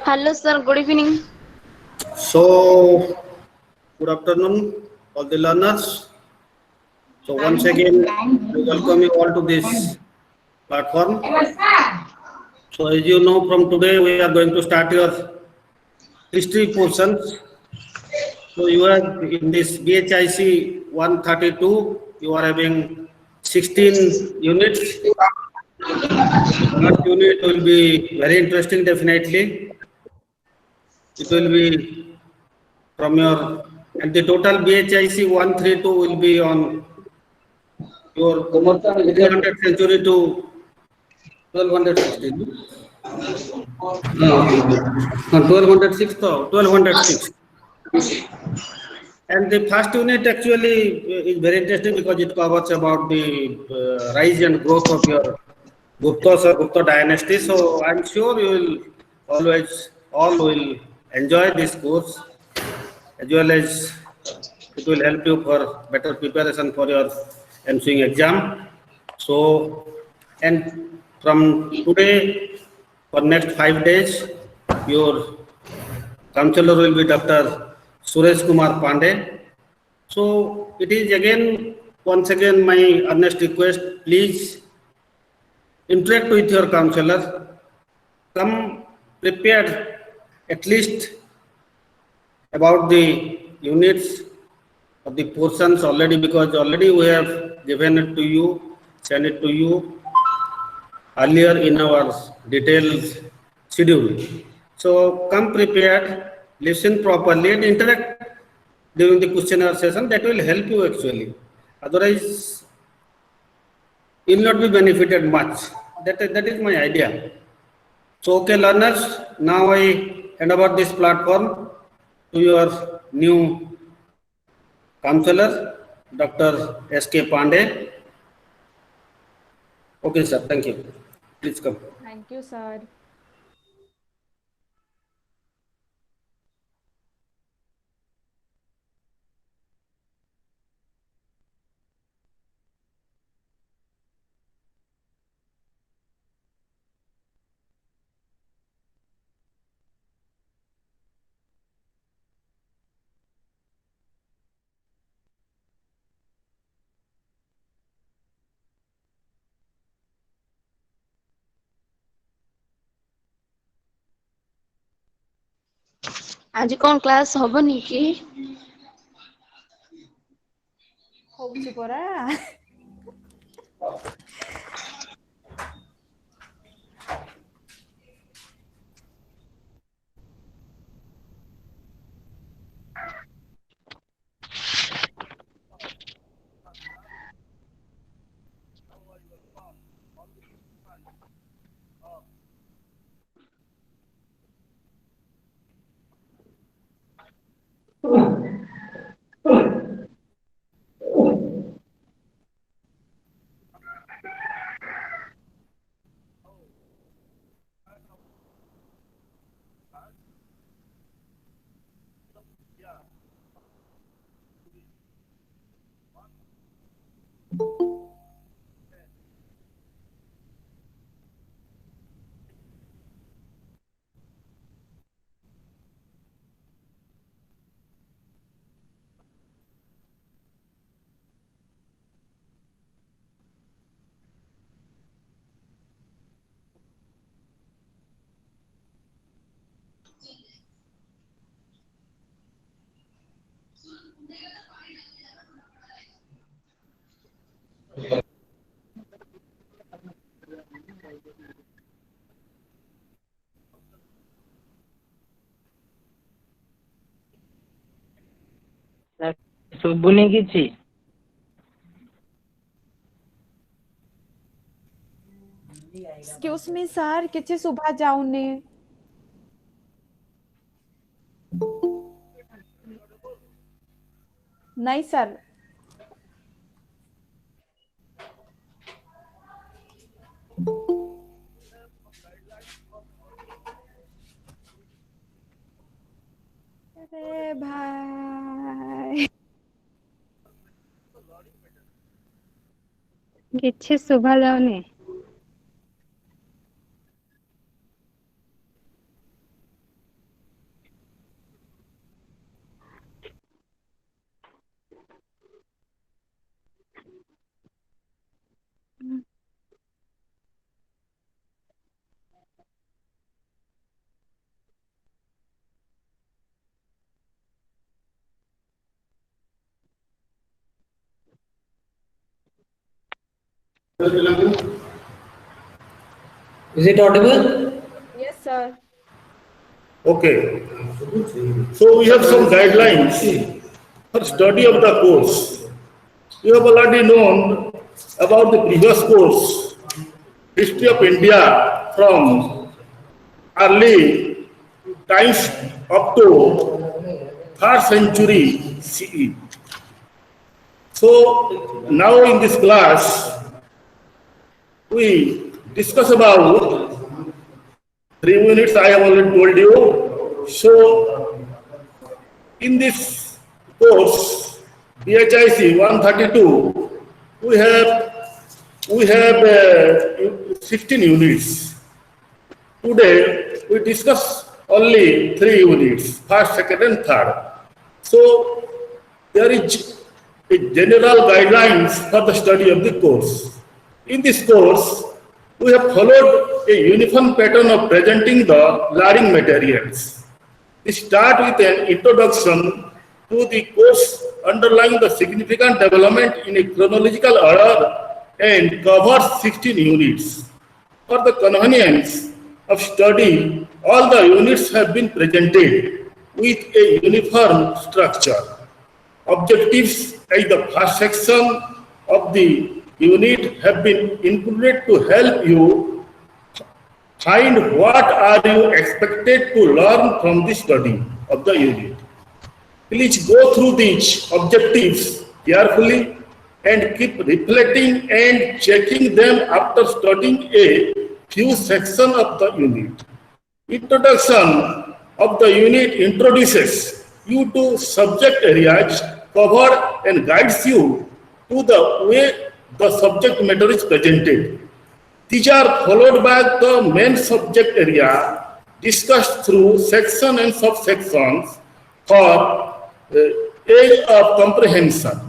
Hello, sir. Good evening. So, good afternoon, all the learners. So, once again, we welcome you all to this platform. So, as you know, from today we are going to start your history portions. So, you have in this BHIC 132, you are having 16 units. First unit will be very interesting, definitely. It will be from your, and the total BHIC 132 will be on your 300 century to 1216. No, 1206 to 1206. And the first unit actually is very interesting because it covers about the rise and growth of your Guptas or Gupta dynasty. So I'm sure you will always all will enjoy this course, as well as it will help you for better preparation for your ensuing exam. So, and from today for next 5 days, your counselor will be Dr. Suresh Kumar Pandey. So, it is again, once again, my earnest request, please interact with your counselor, come prepared at least about the units of the portions already, because already we have given it to you, sent it to you earlier in our detailed schedule. So come prepared, listen properly and interact during the questionnaire session. That will help you actually. Otherwise, you will not be benefited much. That is my idea. So, okay, learners, now I hand over this platform to your new counselor, Dr. S.K. Pandey. Okay, sir, thank you. Please come. Thank you, sir. आज कौन class हबनी कि होउची परा ଶୁଭୁନି କିଛି। Excuse me sir किछि सुभा जाउनी। नहीं sir. अरे भाई କିଛି ଶୁଭା ଯାଉନି। Is it audible? Yes, sir. Okay. So we have some guidelines for study of the course. You have already known about the previous course, History of India from early times up to 3rd century CE. So now in this class, we discuss about 3 minutes I have already told you. So in this course, BHIC 132, we have 16 units. Today we discuss only 3 units, first, second, and third. So there is a general guidelines for the study of the course. In this course, we have followed a uniform pattern of presenting the learning materials. We start with an introduction to the course underlying the significant development in a chronological order and cover 16 units. For the convenience of study, all the units have been presented with a uniform structure. Objectives as the first section of the unit have been included to help you find what are you expected to learn from the study of the unit. Please go through these objectives carefully and keep reflecting and checking them after studying a few sections of the unit. Introduction of the unit introduces you to subject areas covered and guides you to the way the subject matter is presented. These are followed by the main subject area discussed through section and subsections for age of comprehension.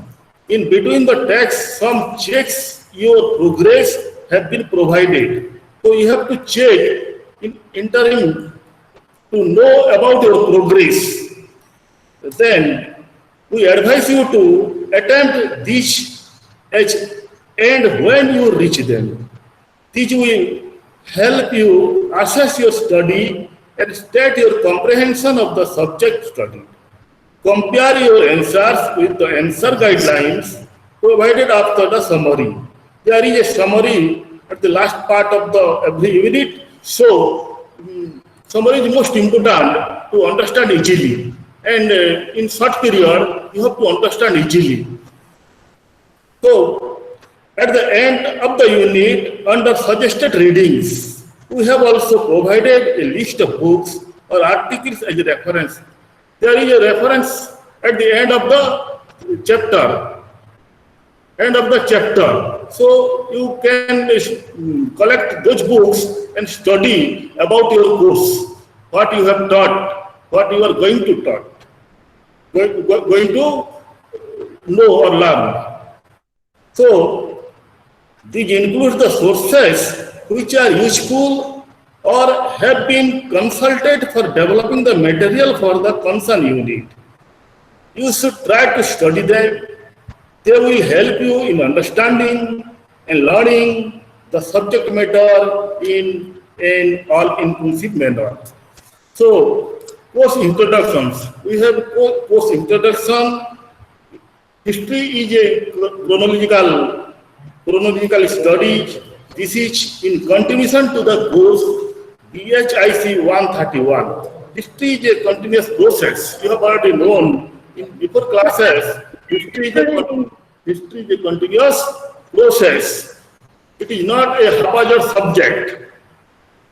In between the text, some checks your progress have been provided. So you have to check in interim to know about your progress. Then we advise you to attempt these and when you reach them. These will help you assess your study and state your comprehension of the subject studied. Compare your answers with the answer guidelines provided after the summary. There is a summary at the last part of the every unit. So summary is most important to understand easily. And in short period, you have to understand easily. So at the end of the unit, under suggested readings, we have also provided a list of books or articles as a reference. There is a reference at the end of the chapter. So you can collect those books and study about your course, what you have taught, what you are going to know or learn. So these include the sources which are useful or have been consulted for developing the material for the concerned unit. You should try to study them. They will help you in understanding and learning the subject matter in an all-inclusive manner. So, course introductions. We have course introduction. History is a chronological study. This is in continuation to the course BHIC 131. History is a continuous process. You have already known in before classes. History is a continuous process. It is not a haphazard subject.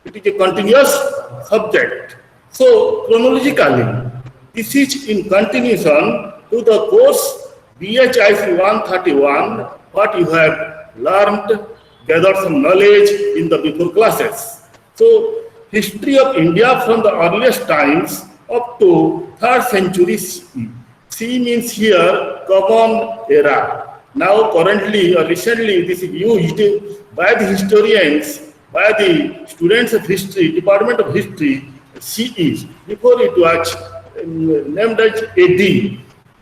It is a continuous subject. So chronologically, this is in continuation to the course BHIC 131, what you have learned, gathered some knowledge in the before classes. So history of India from the earliest times up to 3rd century CE. CE means here common era. Now currently or recently this is used by the historians, by the students of history, Department of History, CE. Before it was named as AD,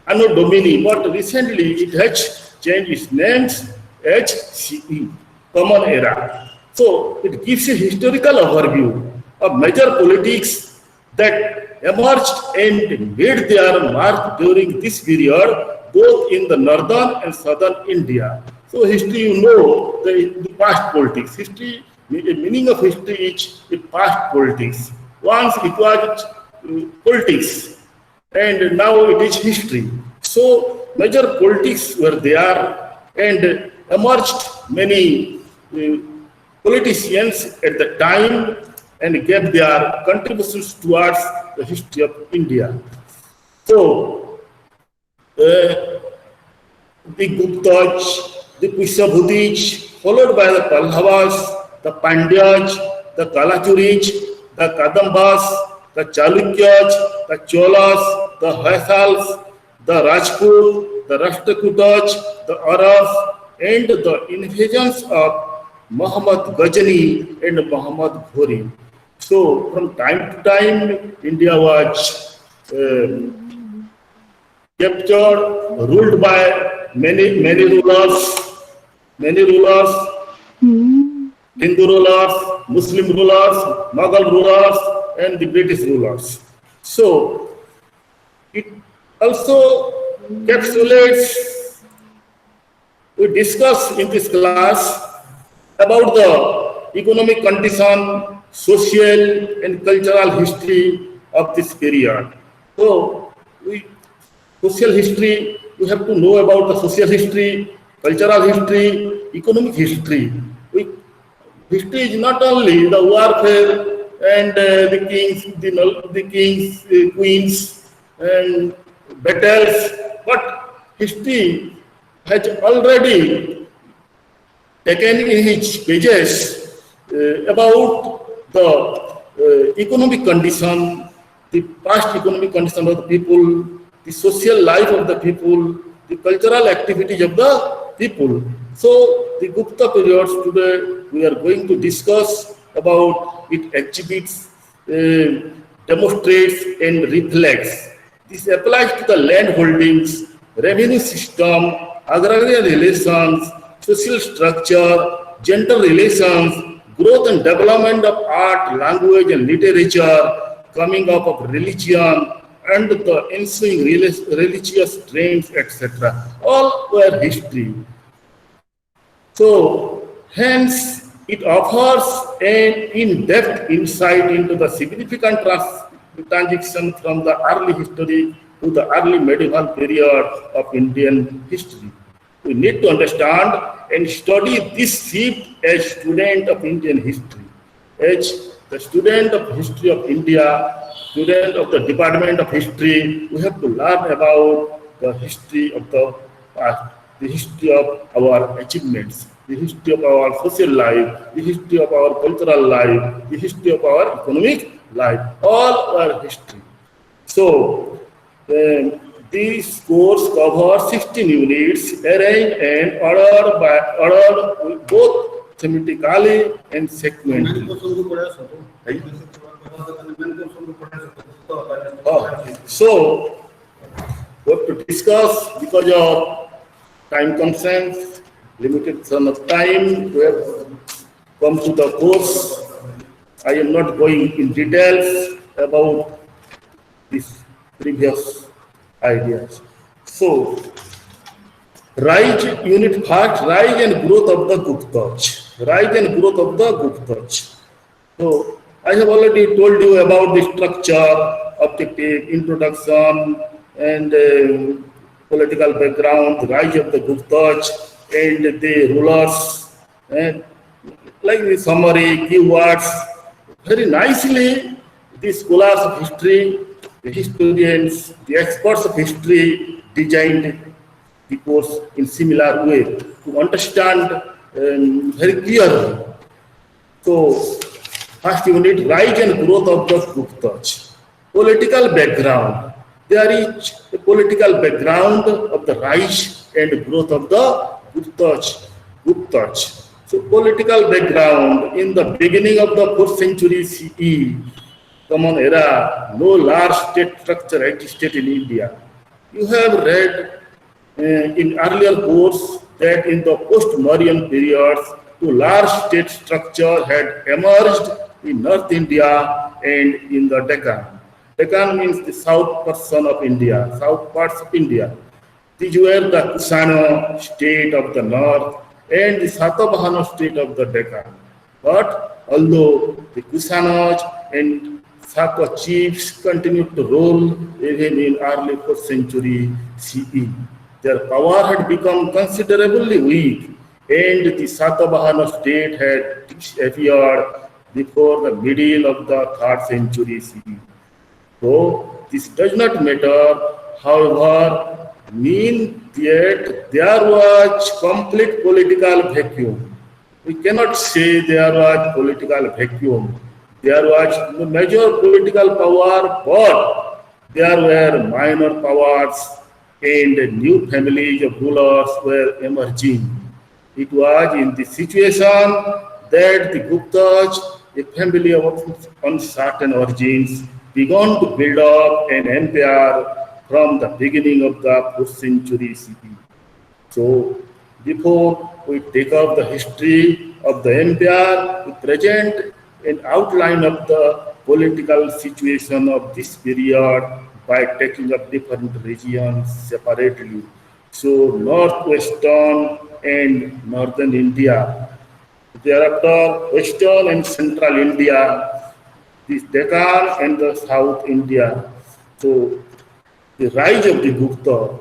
Anno Domini, but recently it has changed its names as CE. common era. So it gives a historical overview of major politics that emerged and made their mark during this period, both in the northern and southern India. So history, you know, the past politics. History, the meaning of history is the past politics. Once it was politics, and now it is history. So major politics were there, and emerged many politicians at the time and gave their contributions towards the history of India. So the Guptas, the Pushabhudis, followed by the Pallavas, the Pandyas, the Kalachuris, the Kadambas, the Chalukyas, the Cholas, the Hoysals, the Rajput, the Rashtrakutas, the Arabs, and the invasions of Muhammad Ghazani and Muhammad Ghori. So from time to time, India was captured, ruled by many rulers, Hindu rulers, Muslim rulers, Mughal rulers, and the British rulers. So it also encapsulates, we discuss in this class about the economic condition, social and cultural history of this period. So social history, we have to know about the social history, cultural history, economic history. History is not only the warfare and the kings, queens, and battles, but history has already taken in its pages about the economic condition, the past economic condition of the people, the social life of the people, the cultural activities of the people. So the Gupta periods today we are going to discuss about it exhibits, demonstrates and reflects. This applies to the land holdings, revenue system, agrarian relations, social structure, gender relations, growth and development of art, language and literature, coming up of religion, and the ensuing religious trends, etc. All were history. So, hence, it offers an in-depth insight into the significant transition from the early history to the early medieval period of Indian history. We need to understand and study this shift as student of Indian history. As the student of history of India, student of the Department of History, we have to learn about the history of the past, the history of our achievements, the history of our social life, the history of our cultural life, the history of our economic life. All are history. So, this course covers 16 units, arranged and ordered both thematically and sequentially. So, we have to discuss because of time constraints, limited sum of time, we have come to the course. I am not going in details about these previous ideas. So, rise, unit first, rise and growth of the Guptas. Rise and growth of the Guptas. So, I have already told you about the structure, objective, introduction, and political background, the rise of the Guptas, and the rulers, and like the summary, keywords. Very nicely, the scholars of history, the historians, the experts of history designed the course in similar way to understand very clearly. So, first unit, rise and growth of the Guptas. Political background. There is a political background of the rise and growth of the Guptas. So, political background, in the beginning of the 4th century CE, common era, no large state structure existed in India. You have read in earlier course that in the post-Mauryan periods, two large state structures had emerged in North India and in the Deccan. Deccan means the south portion of India, south parts of India. These were the Kusana state of the north and the Satavahana state of the Deccan. But although the Kusanas and Saka chiefs continued to rule even in early 4th century CE, their power had become considerably weak and the Satavahana state had disappeared before the middle of the 3rd century CE. So this does not matter, however, mean that there was complete political vacuum. We cannot say there was political vacuum. There was no major political power, but there were minor powers and new families of rulers were emerging. It was in this situation that the Guptas, a family of uncertain origins, began to build up an empire from the beginning of the 4th century CE. So, before we take up the history of the empire, we present an outline of the political situation of this period by taking up different regions separately. So, northwestern and northern India. Thereafter, western and central India, the Deccan and the South India. So, the rise of the Gupta,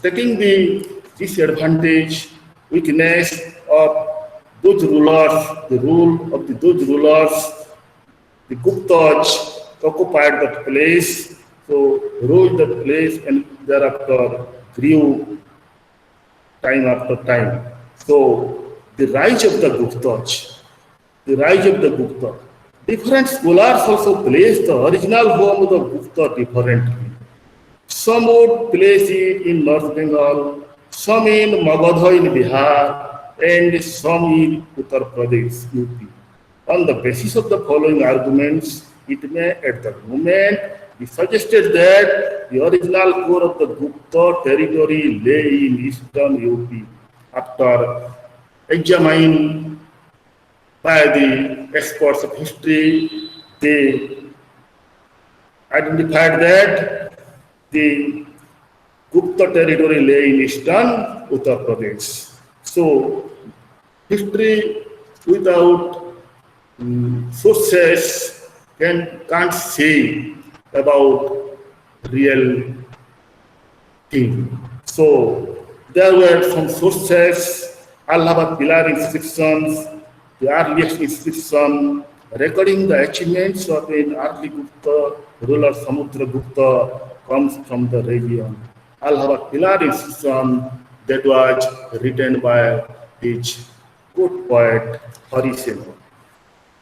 taking the disadvantage, weakness of those rulers, the rule of those rulers, the Guptas occupied that place, so ruled that place and thereafter grew time after time. So the rise of the Guptas, different scholars also place the original home of the Gupta differently. Some would place it in North Bengal, some in Magadha in Bihar, and some in Uttar Pradesh, UP. On the basis of the following arguments, it may at the moment be suggested that the original core of the Gupta territory lay in eastern UP. After examined by the experts of history, they identified that the Gupta territory lay in eastern Uttar Pradesh. So, history without sources can't say about real thing. So, there were some sources, Allahabad pillar inscriptions, the earliest inscription recording the achievements of an early Gupta ruler Samudragupta comes from the region. Allahabad pillar inscription that was written by his court poet Hari Sen.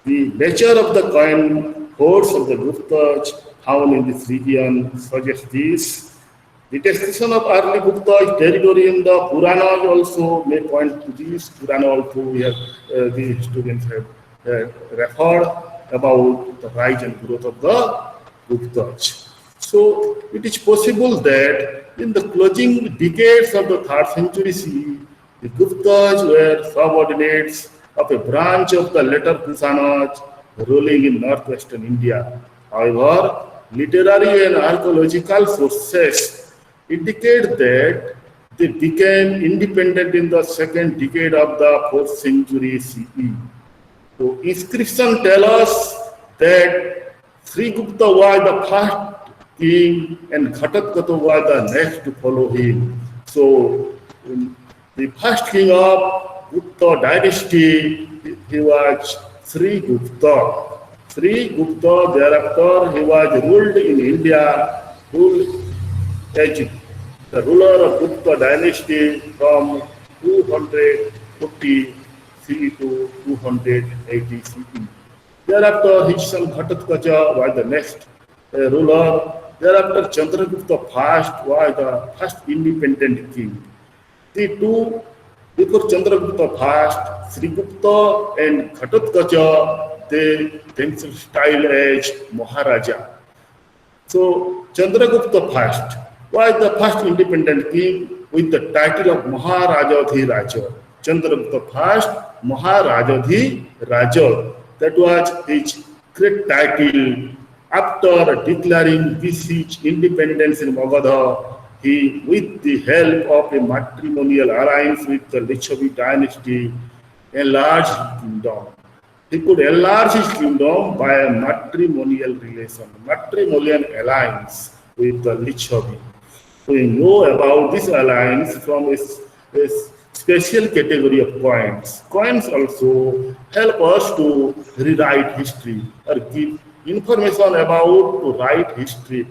The nature of the coin hoards of the Guptas found in this region suggests this. The description of early Gupta's territory in the Puranas also may point to this. Purana also we have, the historians have referred about the rise and growth of the Guptas. So it is possible that in the closing decades of the 3rd century CE, the Guptas were subordinates of a branch of the later Kusanas ruling in northwestern India. However, literary and archaeological sources indicate that they became independent in the 2nd decade of the 4th century CE. So inscriptions tell us that Sri Gupta was the first king and Ghatakata was the next to follow him. So the first king of Gupta dynasty, he was Sri Gupta. Sri Gupta, thereafter he was ruled in India, ruled as the ruler of Gupta dynasty from 240 CE to 280 CE. Thereafter his son Ghatakata was the next ruler. Thereafter Chandragupta I was the first independent king. The two before Chandragupta I, Sri Gupta and Ghatakata, they themselves styled as Maharaja. So Chandragupta I was the first independent king with the title of Maharajadhiraja. Chandragupta I Maharajadhi Raja. That was his great title. After declaring his independence in Magadha, he, with the help of a matrimonial alliance with the Lichavi dynasty, enlarged his kingdom. He could enlarge his kingdom by a matrimonial alliance with the Lichavi. We know about this alliance from a special category of coins. Coins also help us to rewrite history or give information about to write history.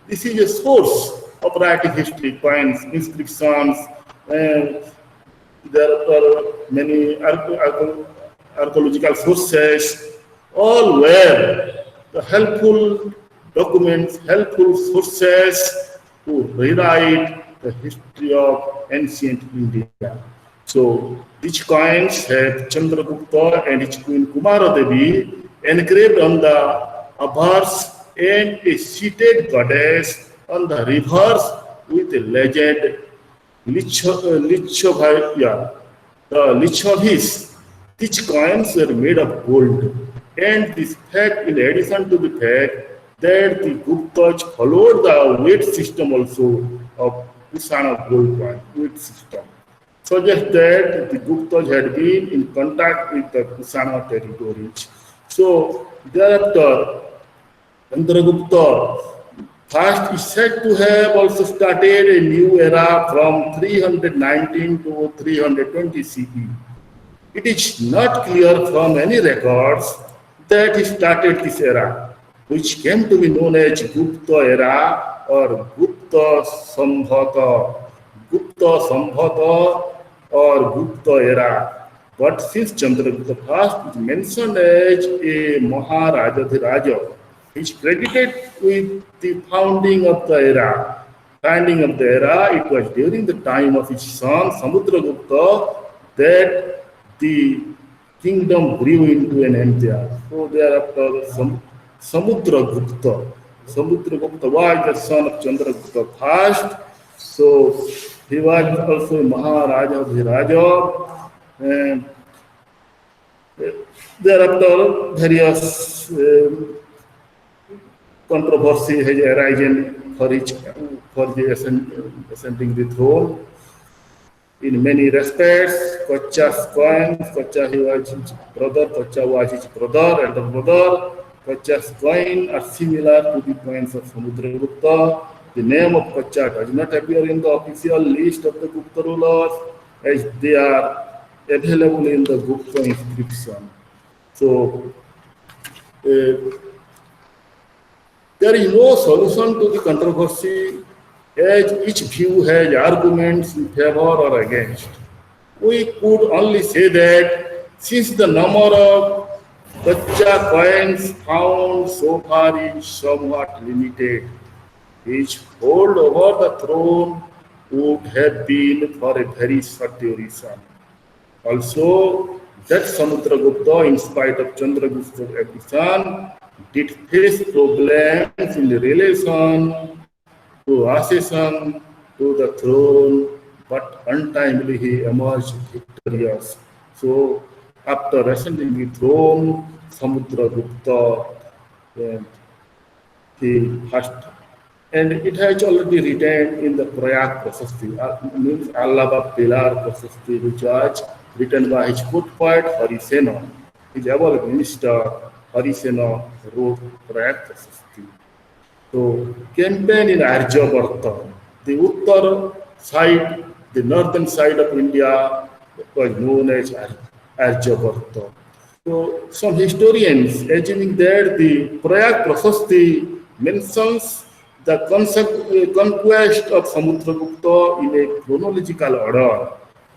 This is a source of writing history, coins, inscriptions. There are many archaeological sources, all were the helpful documents, helpful sources to rewrite the history of ancient India. So these coins have Chandragupta and his queen Kumara Devi engraved on the obverse and a seated goddess on the reverse with a legend Lichovaya. The Lichovis, these coins were made of gold. And this fact, in addition to the fact that the Guptas followed the weight system also of Kusana gold coin, weight system, suggests that the Guptas had been in contact with the Kusana territories. So thereafter, Chandragupta first is said to have also started a new era from 319 to 320 CE. It is not clear from any records that he started this era, which came to be known as Gupta era or Gupta Sambhata or Gupta era. But since Chandragupta first is mentioned as a Maharajadhiraja, he is credited with the founding of the era. It was during the time of his son Samudragupta that the kingdom grew into an empire. So thereafter, Samudragupta was the son of Chandragupta first. So he was also a Maharaja of the Raja. And thereafter, various controversy has arisen for the ascending the throne. In many respects, Kocha's coins, Kocha he was his brother, Kocha was his elder brother. Kocha's coins are similar to the coins of Samudragupta. The name of Kocha does not appear in the official list of the Gupta rulers as they are available in the Gupta inscription. So, there is no solution to the controversy as each view has arguments in favor or against. We could only say that since the number of Kocha coins found so far is somewhat limited, his hold over the throne would have been for a very short duration. Also, that Samudragupta, in spite of Chandragupta's ambition, did face problems in relation to accession to the throne, but untimely he emerged victorious. So, after ascending the throne, Samudragupta he first, and it has already written in the Prayag Prasasti, means Allaba Pilar Prasasti, which was written by his good poet Harisena. His able minister Harisena wrote Prayag Prasasti. So, campaign in Arjabharta, the Uttar side, the northern side of India was known as Arjabharta. So, some historians assuming that the Prayag Prasasti mentions the conquest of Samudragupta in a chronological order,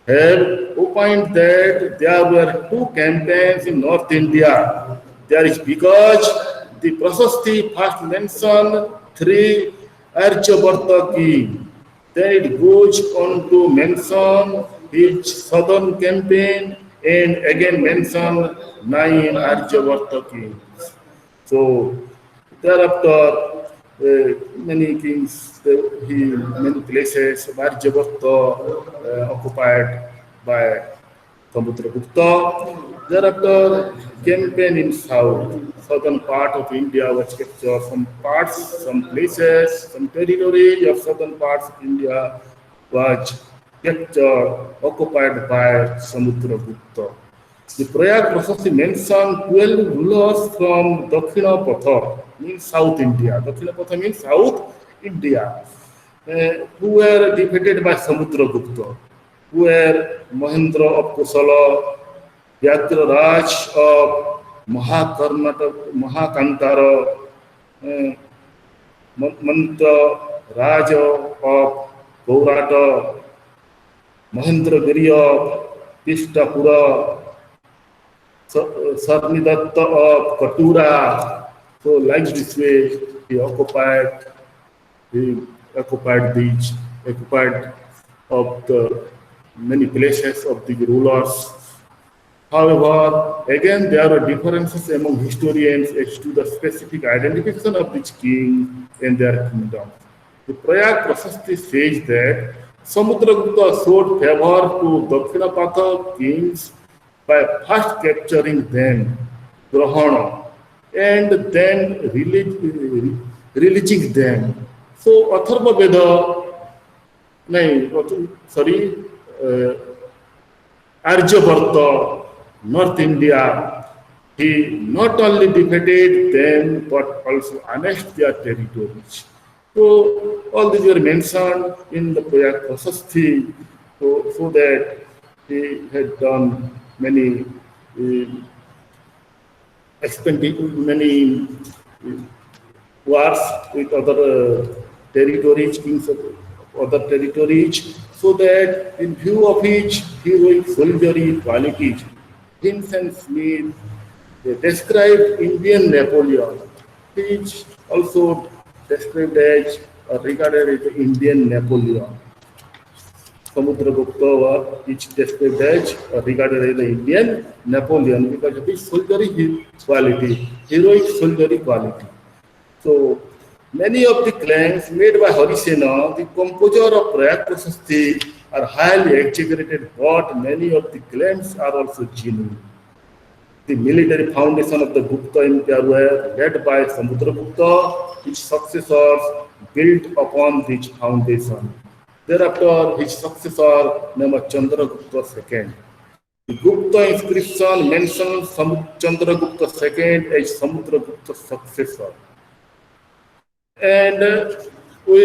have opined that there were two campaigns in North India. There is because the Prasasti first mentioned three Arjabharta kings. Then it goes on to mention his southern campaign and again mention 9 Arjabharta kings. So thereafter, many kings, many places of Arjabharta occupied by Samudragupta. Thereafter, campaign in southern part of India was captured. Some parts, some places, some territory of southern parts of India was captured, occupied by Samudragupta. The Prayag Prasasti mentioned 12 rulers from Dakshina Patha, means South India. Dakshina Patha means South India, who were defeated by Samudragupta, who were Mahendra of Kosala, Yatraraj of Mahakantara, uh, Mantra Raja of Gaurata, Mahendragiri of Pishtapura, Sarnidatta of Katura. So like this way, he occupied these, occupied of the many places of the rulers. However, again there are differences among historians as to the specific identification of each king and their kingdom. The Prayag Prasasti says that Samudragupta showed favor to Dakshinapatha kings by first capturing them, Grahana, and then releasing them. So Atharva Veda, sorry, Arjabharta, North India, he not only defeated them but also annexed their territories. So all these were mentioned in the Prayag Prasasti, so that he had done many many wars with other territories, kings of other territories, so that in view of his heroic soldierly qualities, Vincent Smith described Indian Napoleon. He is also described as or regarded as the Indian Napoleon. Samudragupta is described as or regarded as the Indian Napoleon because of his soldierly quality, heroic soldierly quality. So many of the claims made by Harisena, the composer of Prayag Prasasti, are highly exaggerated, but many of the claims are also genuine. The military foundation of the Gupta Empire were led by Samudragupta. His successors built upon this foundation. Thereafter, his successor named Chandragupta II. The Gupta inscription mentions Chandragupta II as Samudragupta's successor. And we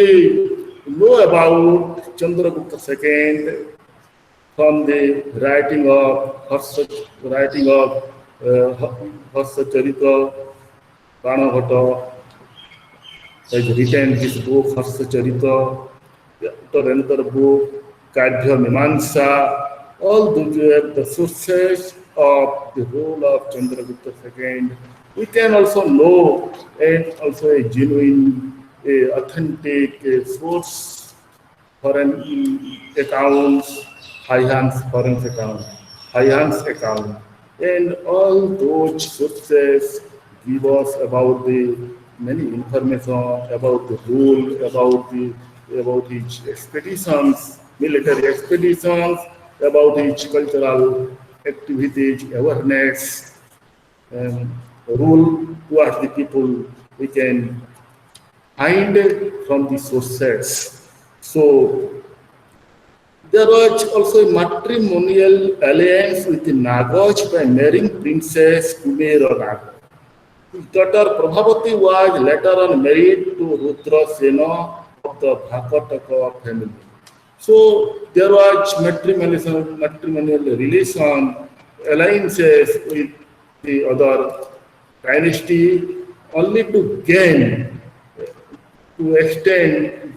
know about Chandragupta II from the writing of Harsha Charita. Pranabhata has written his book Harsha Charita. After another book, Kadhya Mimamsa. All those were the sources of the role of Chandragupta II. We can also know and also a genuine, authentic source foreign accounts, Haihan's foreign account, Haihan's account, and all those sources give us about the many information about the rule, about his expeditions, military expeditions, about his cultural activities, awareness, rule towards the people. We can find from the sources. So there was also a matrimonial alliance with the Nagas by marrying Princess Kumera Naga. His daughter Prabhavati was later on married to Rudra Sena of the Bhakataka family. So there was matrimonial relation, alliances with the other dynasty only to gain, to extend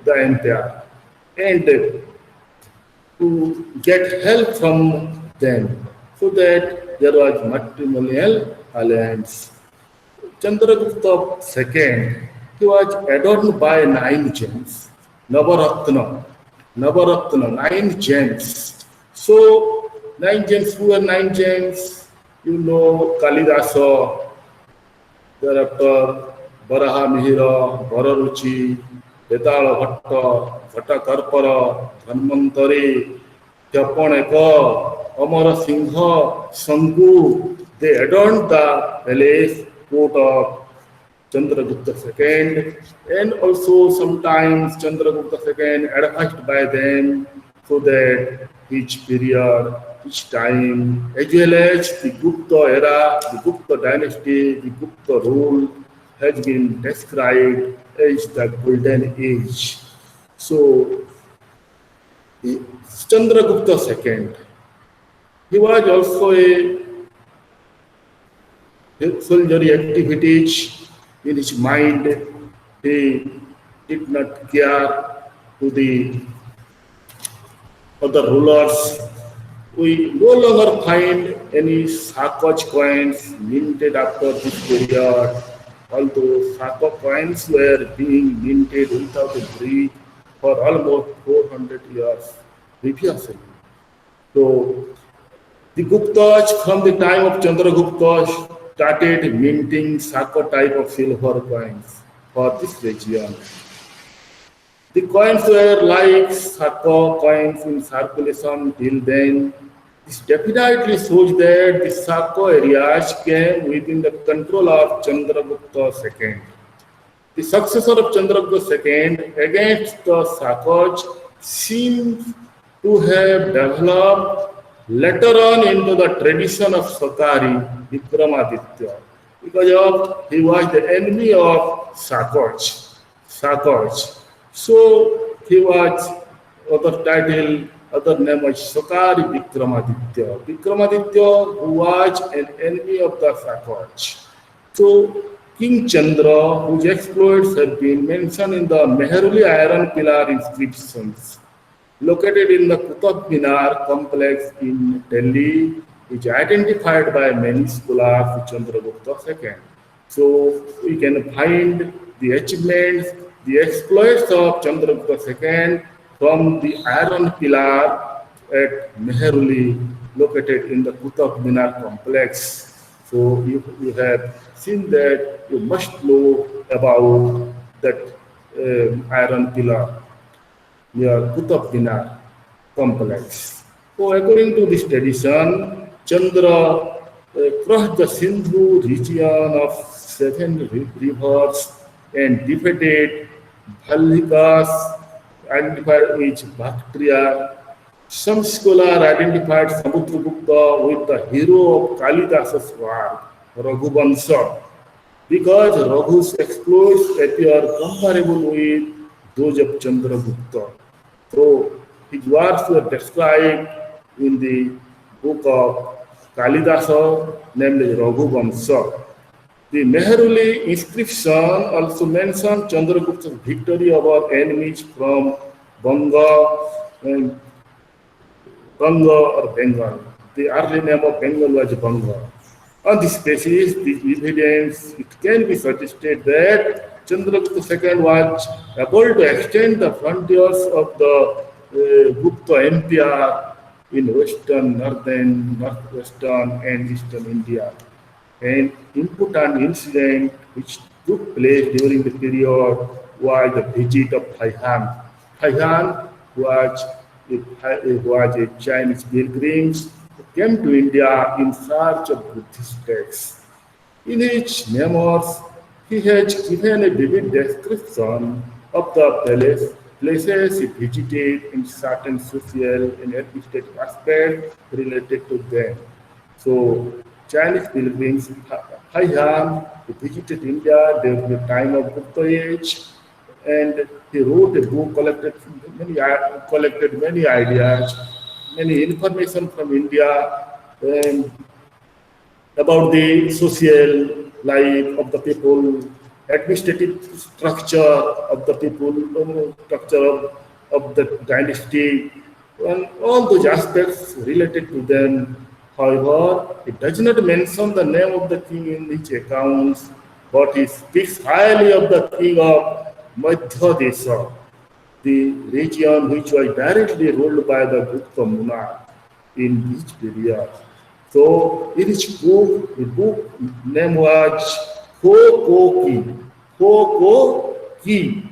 the empire and to get help from them, so that there was matrimonial alliance. Chandragupta II, he was adorned by 9 gems, Navaratna, 9 gems. So 9 gems, who are 9 gems? You know Kalidasa, thereafter Baraha Mihira, Vararuchi, Vedala Bhatta, Bhatta Karpara, Dhanvantari, Japaneka, Amara Singha, Sangu, they adorned the palace court of Chandragupta II, and also sometimes Chandragupta II advised by them so that each period, each time, as well as the Gupta era, the Gupta dynasty, the Gupta rule has been described as the golden age. So, Chandragupta II, he was also a soldierly activities in his mind. He did not care to the other rulers. We no longer find any Sakaj coins minted after this period, although Sakaj coins were being minted without a break for almost 400 years previously. So the Guptas from the time of Chandragupta started minting Saka type of silver coins for this region. The coins were like Saka coins in circulation till then. This definitely shows that the Saka areas came within the control of Chandragupta II. The successor of Chandragupta II against the Sakaj seems to have developed later on into the tradition of Sakari, Vikramaditya, because of he was the enemy of Sakaj. So he was other title, other name was Sakari Vikramaditya. Vikramaditya who was an enemy of the Sakaj. So King Chandra, whose exploits have been mentioned in the Mehruli iron pillar inscriptions, located in the Qutub Minar complex in Delhi, is identified by many scholars with Chandragupta II. So we can find the achievements, the exploits of Chandragupta II from the iron pillar at Mehruli, located in the Qutub Minar complex. So you have seen that, you must know about that iron pillar near Qutub Minar complex. So according to this tradition, Chandra crossed the Sindhu region of 7 rivers and defeated Bhallikas, identified as Bactria. Some scholars identified Samudragupta with the hero of Kalidasa's war, Raghuvansha, because Raghu's exploits appear comparable with those of Chandragupta. So his works were described in the book of Kalidasa, named Raghuvansha. The Mehruli inscription also mentions Chandragupta's victory over enemies from Banga or Bengal. The early name of Bengal was Banga. On this basis, this evidence, it can be suggested that Chandragupta II was able to extend the frontiers of the Gupta Empire in western, northern, northwestern, and eastern India. An important incident which took place during the period was the visit of Haihan. Haihan was a Chinese pilgrim who came to India in search of Buddhist texts. In his memoirs, he has given a vivid description of the places he visited and certain social and administrative aspects related to them. So, Chinese pilgrims, Haihan, visited India during the time of Gupta age, and he wrote a book, collected many ideas, many information from India, and about the social life of the people, administrative structure of the people, structure of the dynasty, and all those aspects related to them. However, it does not mention the name of the king in his accounts, but he speaks highly of the king of Madhya Desha, the region which was directly ruled by the Gupta monarch in this period. So, in his book, the book name was Ko Ki.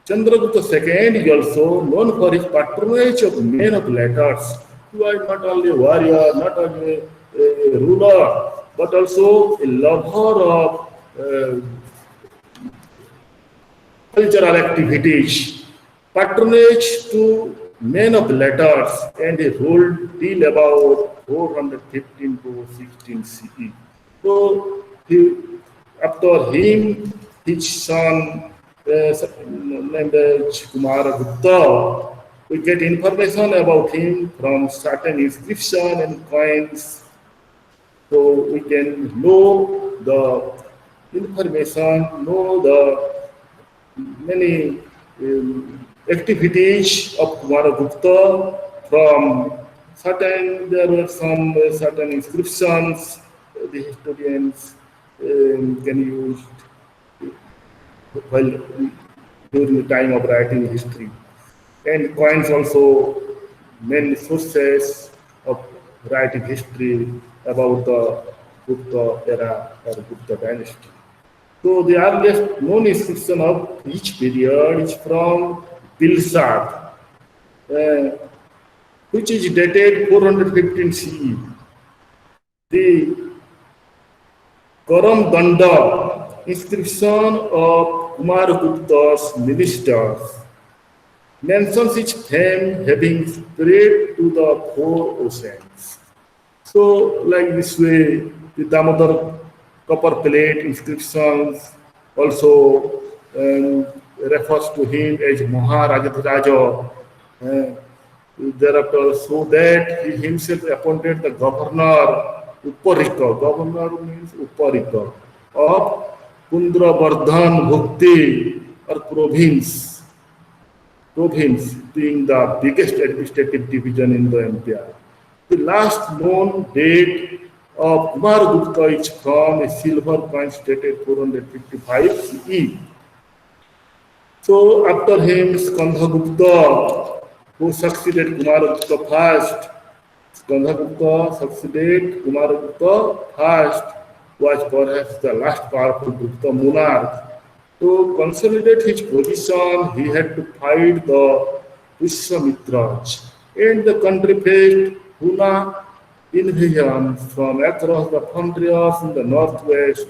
Chandragupta II is also known for his patronage of men of letters He was not only a warrior, not only a ruler, but also a lover of cultural activities, patronage to men of letters, and he ruled till about 415 to 16 CE. So, after him, his son, named Kumara Gupta, we get information about him from certain inscription and coins, so we can know the information, know the many activities of Kumaragupta from there were some certain inscriptions the historians can use while during the time of writing history. And coins also many sources of writing history about the Gupta era or Gupta dynasty. So the earliest known inscription of each period is from Bilsad, which is dated 415 CE. The Karam Danda inscription of Kumaragupta's ministers mentions its fame having spread to the four oceans. So, like this way, the Damodar copper plate inscriptions also refers to him as Maharajadhiraja. Thereafter, so that he himself appointed the governor Uparika. Governor means Uparika of Pundrabardhan Bhukti or province. Province being the biggest administrative division in the empire. The last known date of Kumaragupta is from a silver coin dated 455 CE. So after him, Skandhagupta, who succeeded Kumaragupta first, Skandhagupta succeeded Kumaragupta first, was perhaps the last powerful Gupta monarch. To consolidate his position, he had to fight the Pushyamitras, and the country faced Huna invasion from across the frontiers in the northwest.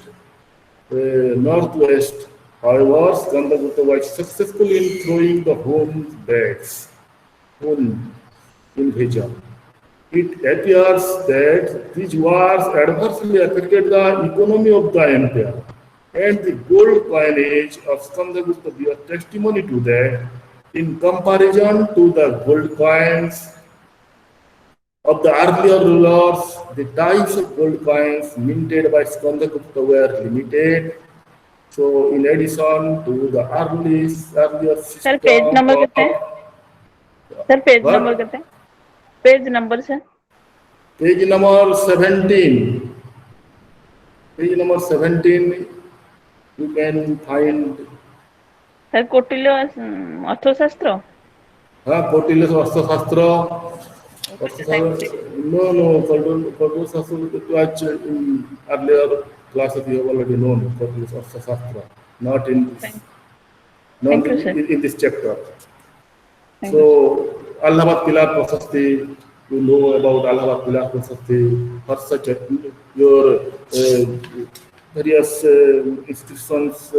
However, Skandagupta was successful in throwing the Hun invasion. It appears that these wars adversely affected the economy of the empire, and the gold coinage of Skandagupta bears testimony to that. In comparison to the gold coins of the earlier rulers, the types of gold coins minted by Skandagupta were limited. So, in addition to the earlier system, Sir, page number कितने हैं? Sir, page number कितने हैं? Page number sir. Page number 17. Page number 17. You can find. Sir, Kautilya अर्थशास्त्र. हाँ, Kautilya अर्थशास्त्र. No, in earlier classes you have already known not in this chapter. So, Allahabad Pilar Prasasti, you know about Allahabad Pilar Prasasti, for such your various institutions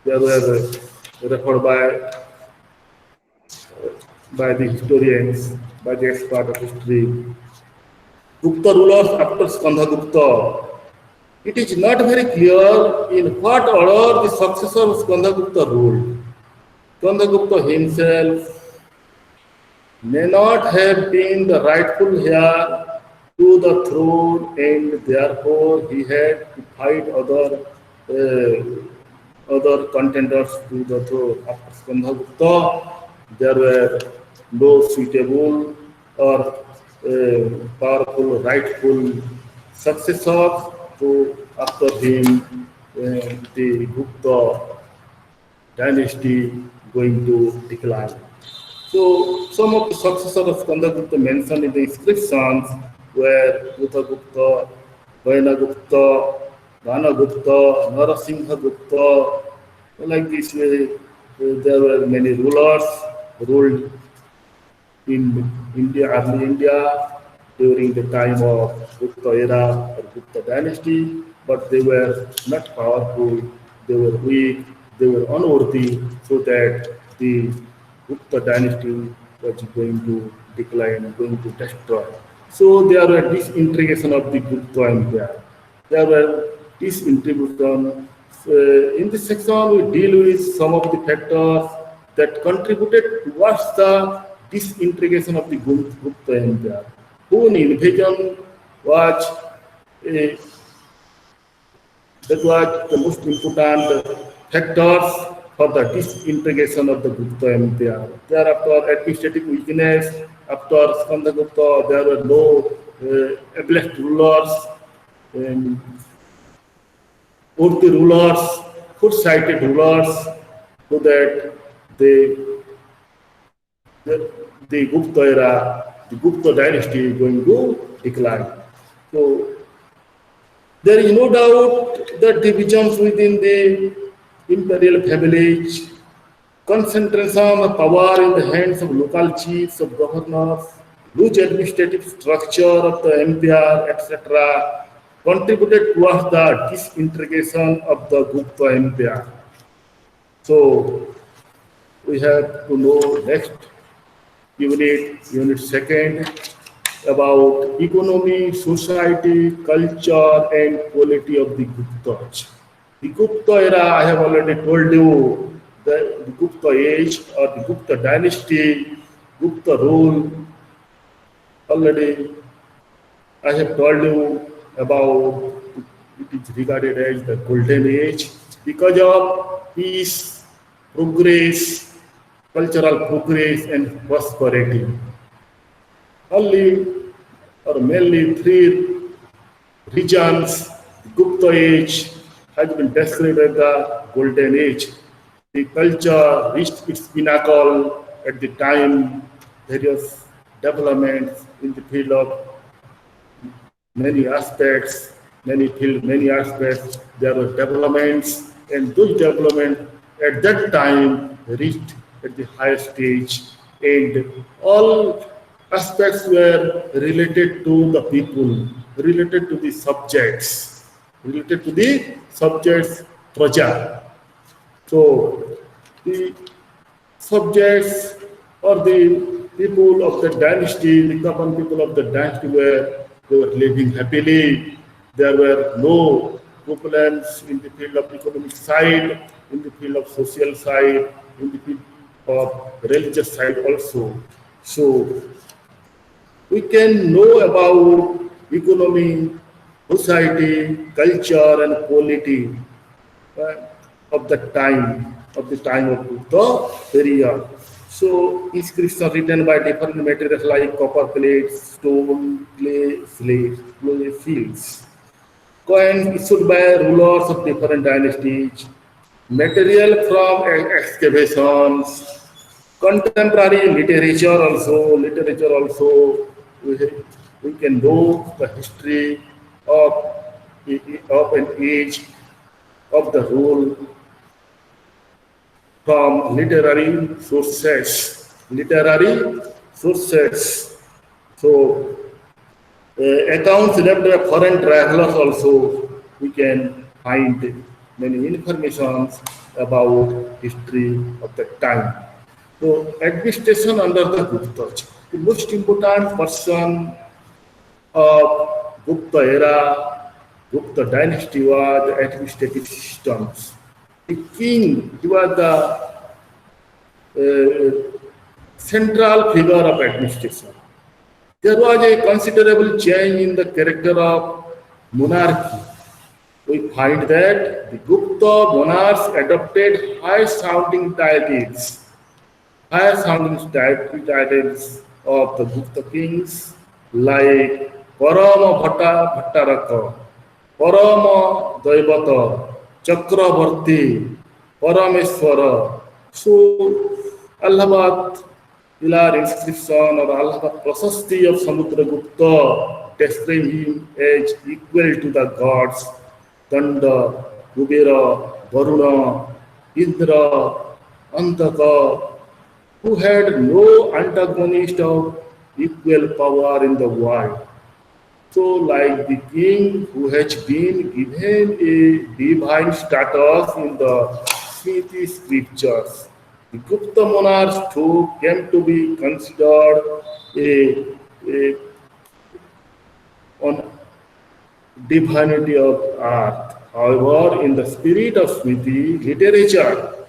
they were referred by the historians, by the expert of history. Gupta rulers after Skandagupta. It is not very clear in what order the successor of Skandagupta ruled. Skandagupta himself may not have been the rightful heir to the throne, and therefore he had to fight other contenders to the throne. After Skandagupta, there were no suitable or powerful, rightful successors. So after him, the Gupta dynasty going to decline. So some of the successors of Skandagupta mentioned in the inscriptions were Gupta, Vainagupta, Gupta, Narasingha Gupta. Like this way, there were many rulers ruled in India, early India, during the time of Gupta era or Gupta dynasty, but they were not powerful, they were weak, they were unworthy, so that the Gupta dynasty was going to decline, going to destroy. So there were disintegration of the Gupta Empire. There were disintegration. In this section, we deal with some of the factors that contributed towards the disintegration of the Gupta Empire. Whose invasion was a that was the most important factors for the disintegration of the Gupta Empire. Thereafter, administrative weakness, after Skandagupta, there were no ableist rulers, and Urti rulers, foot-sighted rulers, so that the, the Gupta era, the Gupta dynasty is going to decline. So there is no doubt that divisions within the imperial families, concentration of power in the hands of local chiefs, of governors, loose administrative structure of the empire, etc., contributed towards the disintegration of the Gupta Empire. So we have to know next unit second, about economy, society, culture, and quality of the Guptas. The Gupta era, I have already told you, the Gupta age or the Gupta dynasty, Gupta rule, already I have told you about it is regarded as the golden age because of peace, progress, cultural progress, and prosperity. Only or mainly three regions, the Gupta age has been described as the golden age. The culture reached its pinnacle at the time, various developments in the field of many aspects, many fields, many aspects. There were developments, and those developments at that time reached at the highest stage, and all aspects were related to the people, related to the subjects, praja. So the subjects or the people of the dynasty, the common people of the dynasty they were living happily. There were no problems in the field of economic side, in the field of social side, in the field of religious side also. So we can know about economy, society, culture, and quality of the time of Gupta period. So inscriptions written by different materials like copper plates, stone, clay, slate, clay fields. Coins issued by rulers of different dynasties. Material from excavations. Contemporary literature also. We can know the history of an age of the rule from literary sources. So accounts left by foreign travelers also, we can find many informations about history of that time. So administration under the Guptas. The most important person of Gupta era, Gupta dynasty was the administrative systems. The king, he was the central figure of administration. There was a considerable change in the character of monarchy. We find that the Gupta monarchs adopted high-sounding titles of the Gupta kings like Parama Bhattaraka, Parama Daivata, Chakravarti, Parameswara. So, Allahabad pillar inscription or Allahabad Prasasti of Samudragupta describe him as equal to the gods Danda, Kubera, Varuna, Indra, Antaka, who had no antagonist of equal power in the world. So, like the king who has been given a divine status in the Smriti scriptures, the Gupta monarchs too came to be considered a on divinity of earth. However, in the spirit of Smriti literature,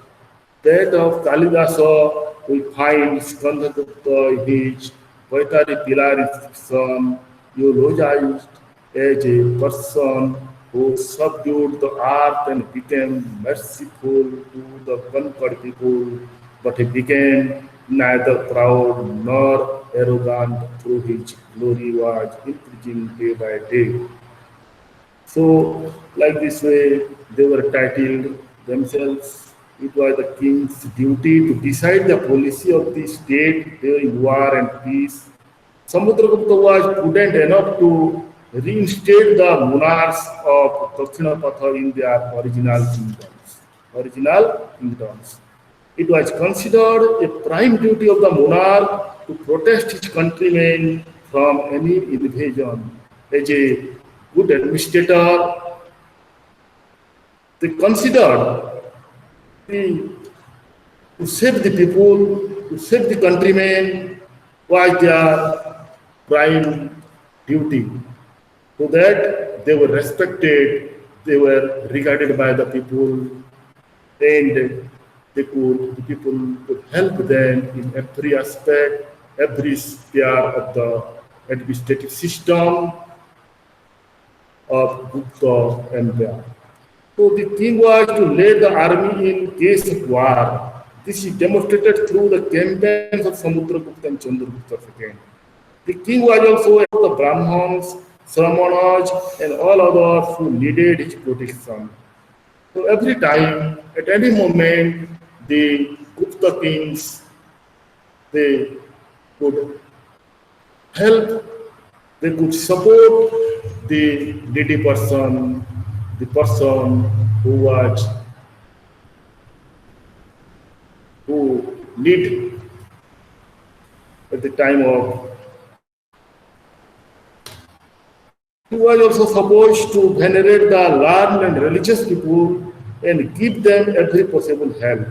that of Kalidasa, we find Skandagupta his poetry pillar son eulogized as a person who subdued the earth and became merciful to the conquered people, but he became neither proud nor arrogant through his glory was increasing day by day. So, like this way, they were titled themselves. It was the king's duty to decide the policy of the state during war and peace. Samudragupta was prudent enough to reinstate the monarchs of Dakshinapatha in their original kingdoms. Original kingdoms. It was considered a prime duty of the monarch to protect his countrymen from any invasion. As a good administrator, they considered the, to save the people, to save the countrymen was their prime duty. So that they were respected, they were regarded by the people, and the people could help them in every aspect, every sphere of the administrative system of Gupta Empire. So the king was to lead the army in case of war. This is demonstrated through the campaigns of Samudragupta and Chandragupta II. The king was also the Brahmins, Sramanas, and all others who needed his protection. So every time, at any moment, the Gupta kings, they could help, they could support the needy person, the person who need at the time of. He was also supposed to venerate the learned and religious people and give them every possible help.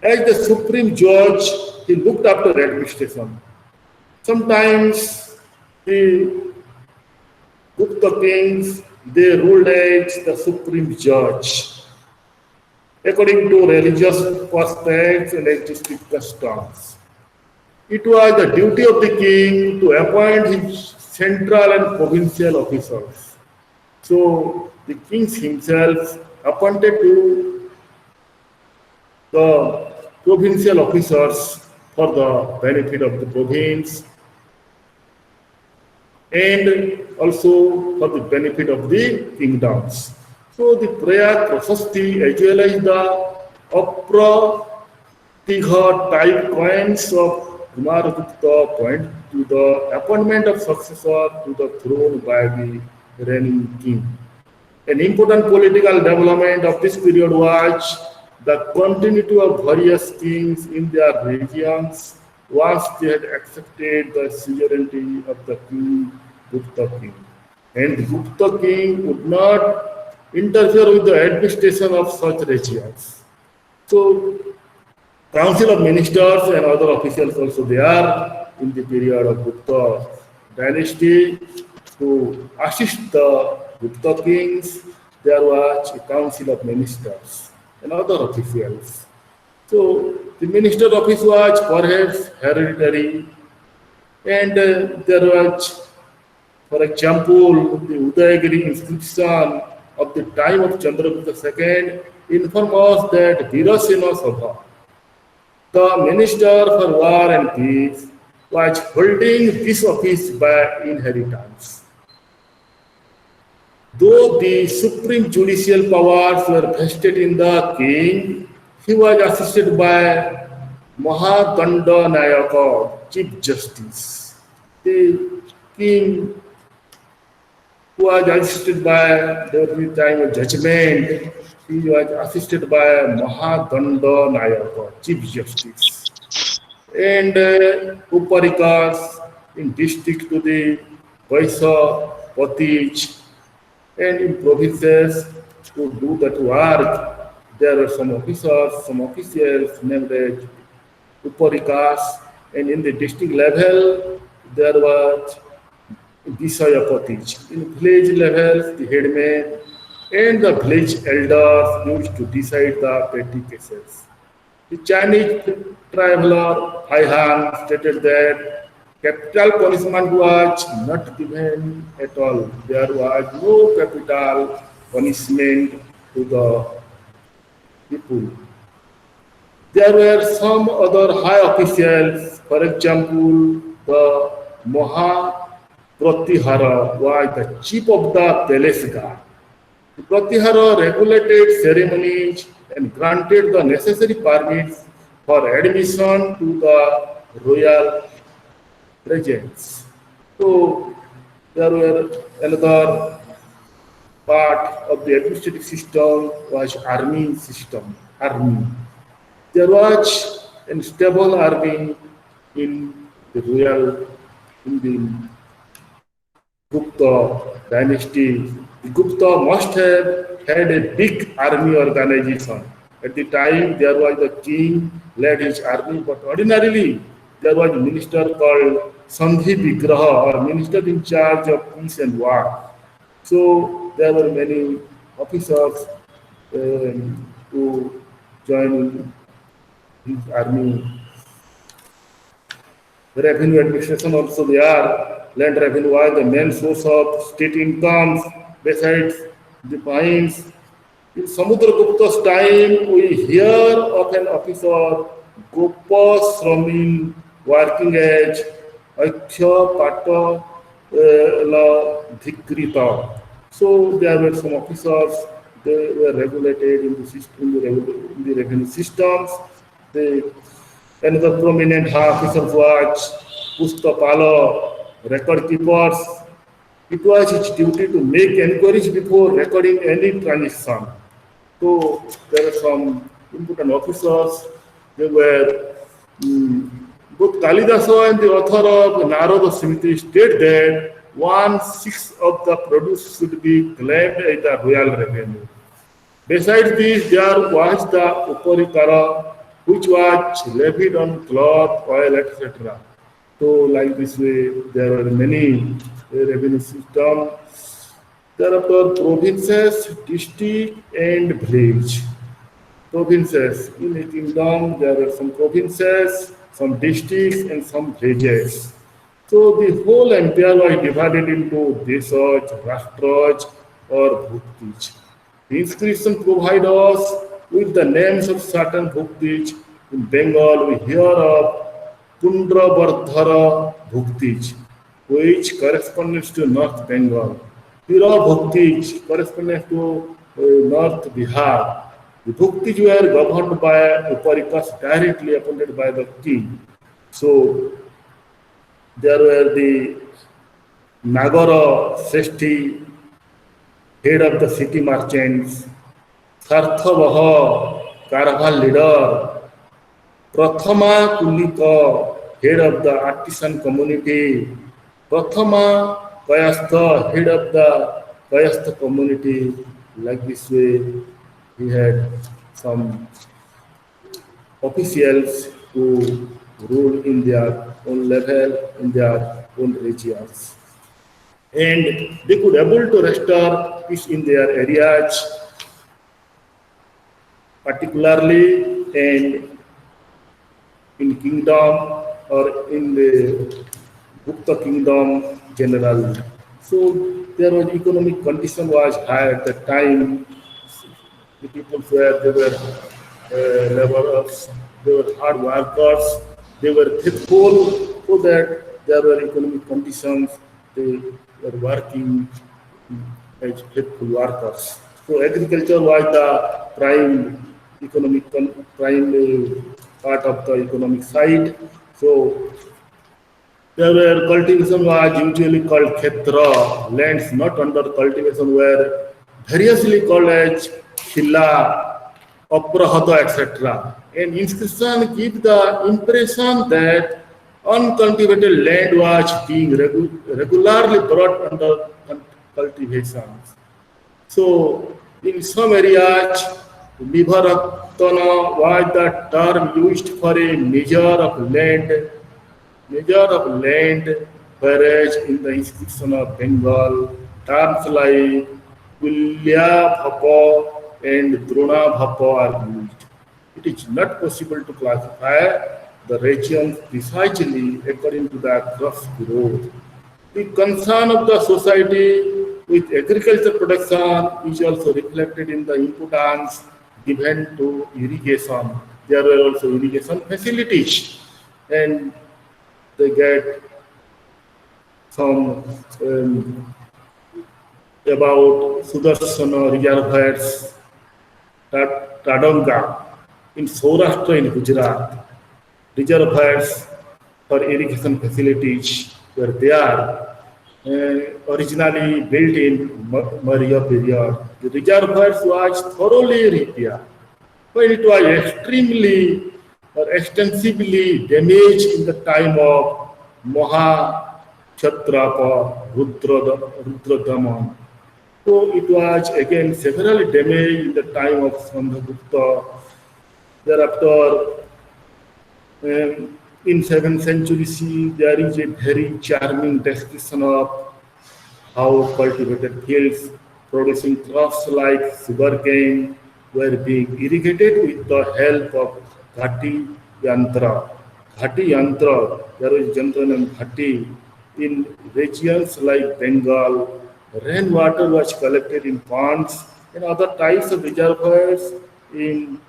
As the supreme judge, he looked after administration. Sometimes the Gupta kings, they ruled as the supreme judge, according to religious prospects and artistic customs. It was the duty of the king to appoint his central and provincial officers. So the king himself appointed to the provincial officers for the benefit of the province and also for the benefit of the kingdoms. So the prayer Prasasti as well as the Apratigha type coins of Kumaragupta point to the appointment of successor to the throne by the reigning king. An important political development of this period was the continuity of various kings in their regions once they had accepted the suzerainty of the king, Gupta king. And the Gupta king would not interfere with the administration of such regions. So, Council of Ministers and other officials also there in the period of Gupta dynasty to assist the Gupta kings. There was a Council of Ministers and other officials. So the minister office was perhaps hereditary, and there was, for example, the Udayagiri inscription of the time of Chandragupta II informs us that Virasena Sabha, the minister for war and peace, was holding this office by inheritance. Though the supreme judicial powers were vested in the king, he was assisted by Mahadanda Nayaka, Chief Justice. The king was assisted by, every time of judgment, he was assisted by Mahadanda Nayaka, Chief Justice. and Uparikas in district to the Vaisa, Patij, and in provinces to do that work. There are some officers, some officials named as Uparikas, and in the district level, there was Visayapatij. In village level, the headman and the village elders used to decide the petty cases. The Chinese traveler Haihan stated that capital punishment was not given at all. There was no capital punishment to the people. There were some other high officials, for example, the Pratihara was the chief of the palace guard. The Pratihara regulated ceremonies and granted the necessary permits for admission to the royal presence. So there were another part of the administrative system was army system. Army. There was a stable army in the royal in the Gupta dynasty. The Gupta must have had a big army organization. At the time, there was the king led his army, but ordinarily there was a minister called Sandhi Vigraha or minister in charge of peace and war. So there were many officers who joined his army. The revenue administration also there. Land revenue was the main source of state incomes besides the fines. In Samudragupta's time, we hear of an officer, Gopa Sramin, working as Aikhya Pata La Dhikrita. So there were some officers, they were regulated in the system, in the revenue systems. Another prominent high officer was Pustapala, record keepers. It was his duty to make inquiries before recording any transaction. So there are some important officers. They were both Kalidasa and the author of Narada Smriti state that 1/6 of the produce should be claimed as the royal revenue. Besides this, there was the Uparikara, which was levied on cloth, oil, etc. So like this way, there are many revenue systems. There are provinces, district, and village. Provinces. In a kingdom, there are some provinces, some districts, and some villages. So the whole empire was divided into desaj, rashtraj, or bhuktij. The inscription provides us with the names of certain bhuktij. In Bengal, we hear of Pundrabardhara Bhuktij, which corresponds to North Bengal. Pira Bhuktij corresponds to North Bihar. The Bhuktij were governed by Uparikas directly appointed by the king. So there were the Nagara Sreshti, head of the city merchants, Sarthavaha, caravan leader, Prathama Kulika, head of the artisan community, Prathama Kayastha, head of the Kayastha community. Like this way, he had some officials who rule in their own level, in their own regions. And they could able to restore peace in their areas, particularly and in kingdom or in the Gupta kingdom generally. So there was economic condition was high at the time. The people were they were laborers, they were hard workers, they were faithful, so that there were economic conditions. They were working as faithful workers. So agriculture was the prime part of the economic side. So there were cultivation was usually called khetra. Lands not under cultivation were variously called as khilla, Aprahata, etc. And inscription give the impression that uncultivated land was being regularly brought under cultivation. So, in some areas, Vivaratana was the term used for a measure of land, whereas in the inscription of Bengal, terms like Kulya Bhapa and Drona Bhapa are used. It is not possible to classify the region precisely according to the crop growth. The concern of the society with agriculture production is also reflected in the importance given to irrigation. There were also irrigation facilities, and they get some about Sudarsana reservoirs, Tadonga in Saurashtra in Gujarat. Reservoirs for irrigation facilities were there, originally built in Maurya period. The reservoirs was thoroughly repaired, but it was extremely or extensively damaged in the time of Mahakshatrapa Rudradaman. So it was again severely damaged in the time of Chandragupta. Thereafter, in 7th century CE, there is a very charming description of how cultivated fields producing crops like sugarcane were being irrigated with the help of Ghati Yantra. Ghati Yantra, there is a yantra named Ghati. In regions like Bengal, rainwater was collected in ponds and other types of reservoirs in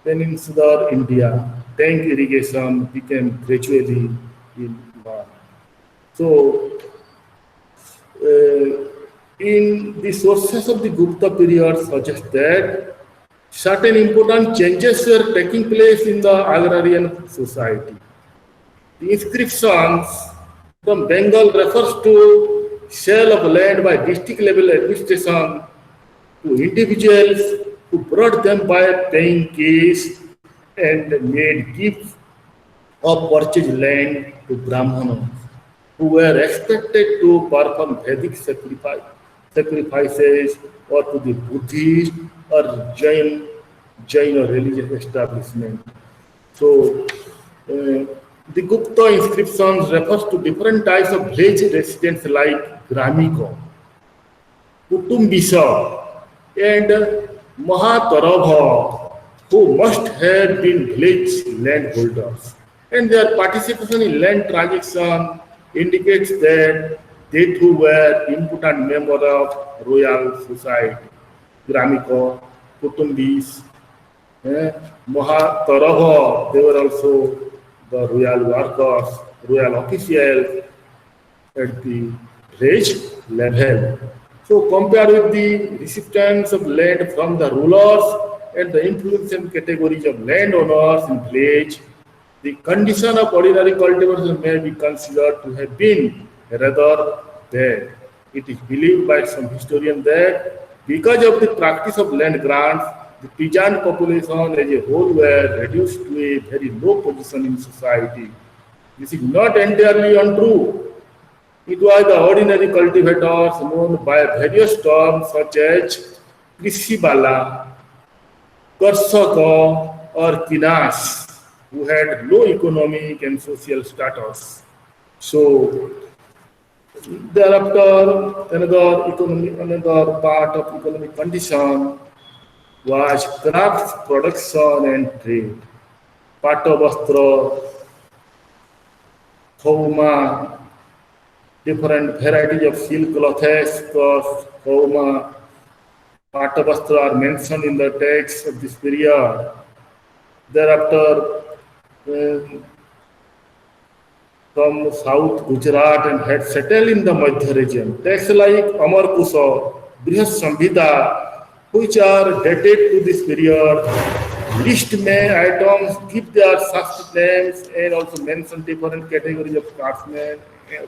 peninsular India. Tank irrigation became gradually in norm. So, in the sources of the Gupta period suggest that certain important changes were taking place in the agrarian society. The inscriptions from Bengal refers to sale of land by district level administration to individuals who brought them by paying cash and made gifts of purchased land to Brahmanas, who were expected to perform Vedic sacrifices or to the Buddhist or Jain religious establishment. So, the Gupta inscriptions refers to different types of village residents like Gramiko, Kutumbisa, and Mahatarabha, who must have been village landholders. And their participation in land transaction indicates that they too were important members of royal society. Gramiko, Kutumbis, Mahatarabha, they were also the royal workers, royal officials at the village level. So compared with the recipients of land from the rulers and the influential categories of landowners in village, the condition of ordinary cultivation may be considered to have been rather bad. It is believed by some historians that because of the practice of land grants, the peasant population as a whole were reduced to a very low position in society. This is not entirely untrue. It was the ordinary cultivators known by various terms such as Krishibala, Karsaka, or Kinas, who had low economic and social status. So, thereafter, another part of economic condition was crafts production and trade. Patavastra, Khauma, different varieties of silk clothes, Khauma, Patavastra are mentioned in the text of this period. Thereafter, from South Gujarat and had settled in the Madhya region. Texts like Amarkusa, Brihad Samhita, which are dated to this period, list may items, give their Sanskrit names, and also mention different categories of craftsmen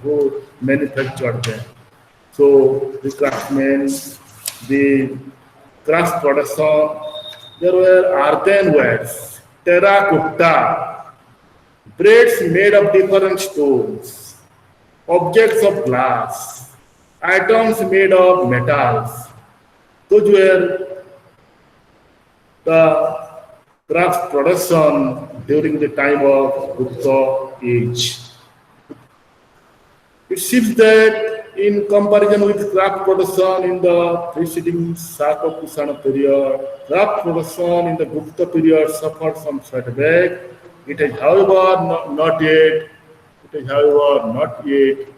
who manufactured them. So the craftsmen, the craft production, There were earthenwares, terracotta, braids made of different stones, objects of glass, items made of metals. Those were the craft production during the time of Gupta age. It seems that in comparison with craft production in the preceding Saka-Kusana period, craft production in the Gupta period suffered some setback. It is, however, not yet. It is, however, not yet.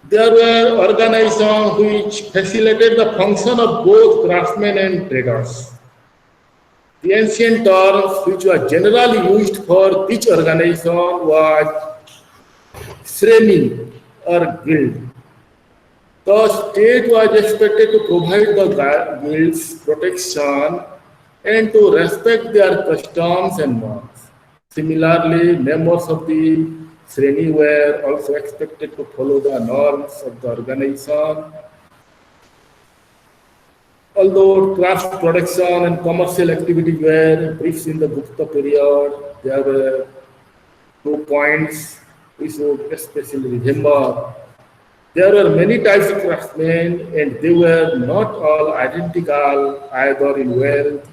There were organizations which facilitated the function of both craftsmen and traders. The ancient terms which were generally used for each organization was shreni or guild. The state was expected to provide the guilds protection and to respect their customs and norms. Similarly, members of the shreni were also expected to follow the norms of the organization. Although craft production and commercial activities were brief in the Gupta period, there were 2 points we should especially remember. There were many types of craftsmen and they were not all identical either in wealth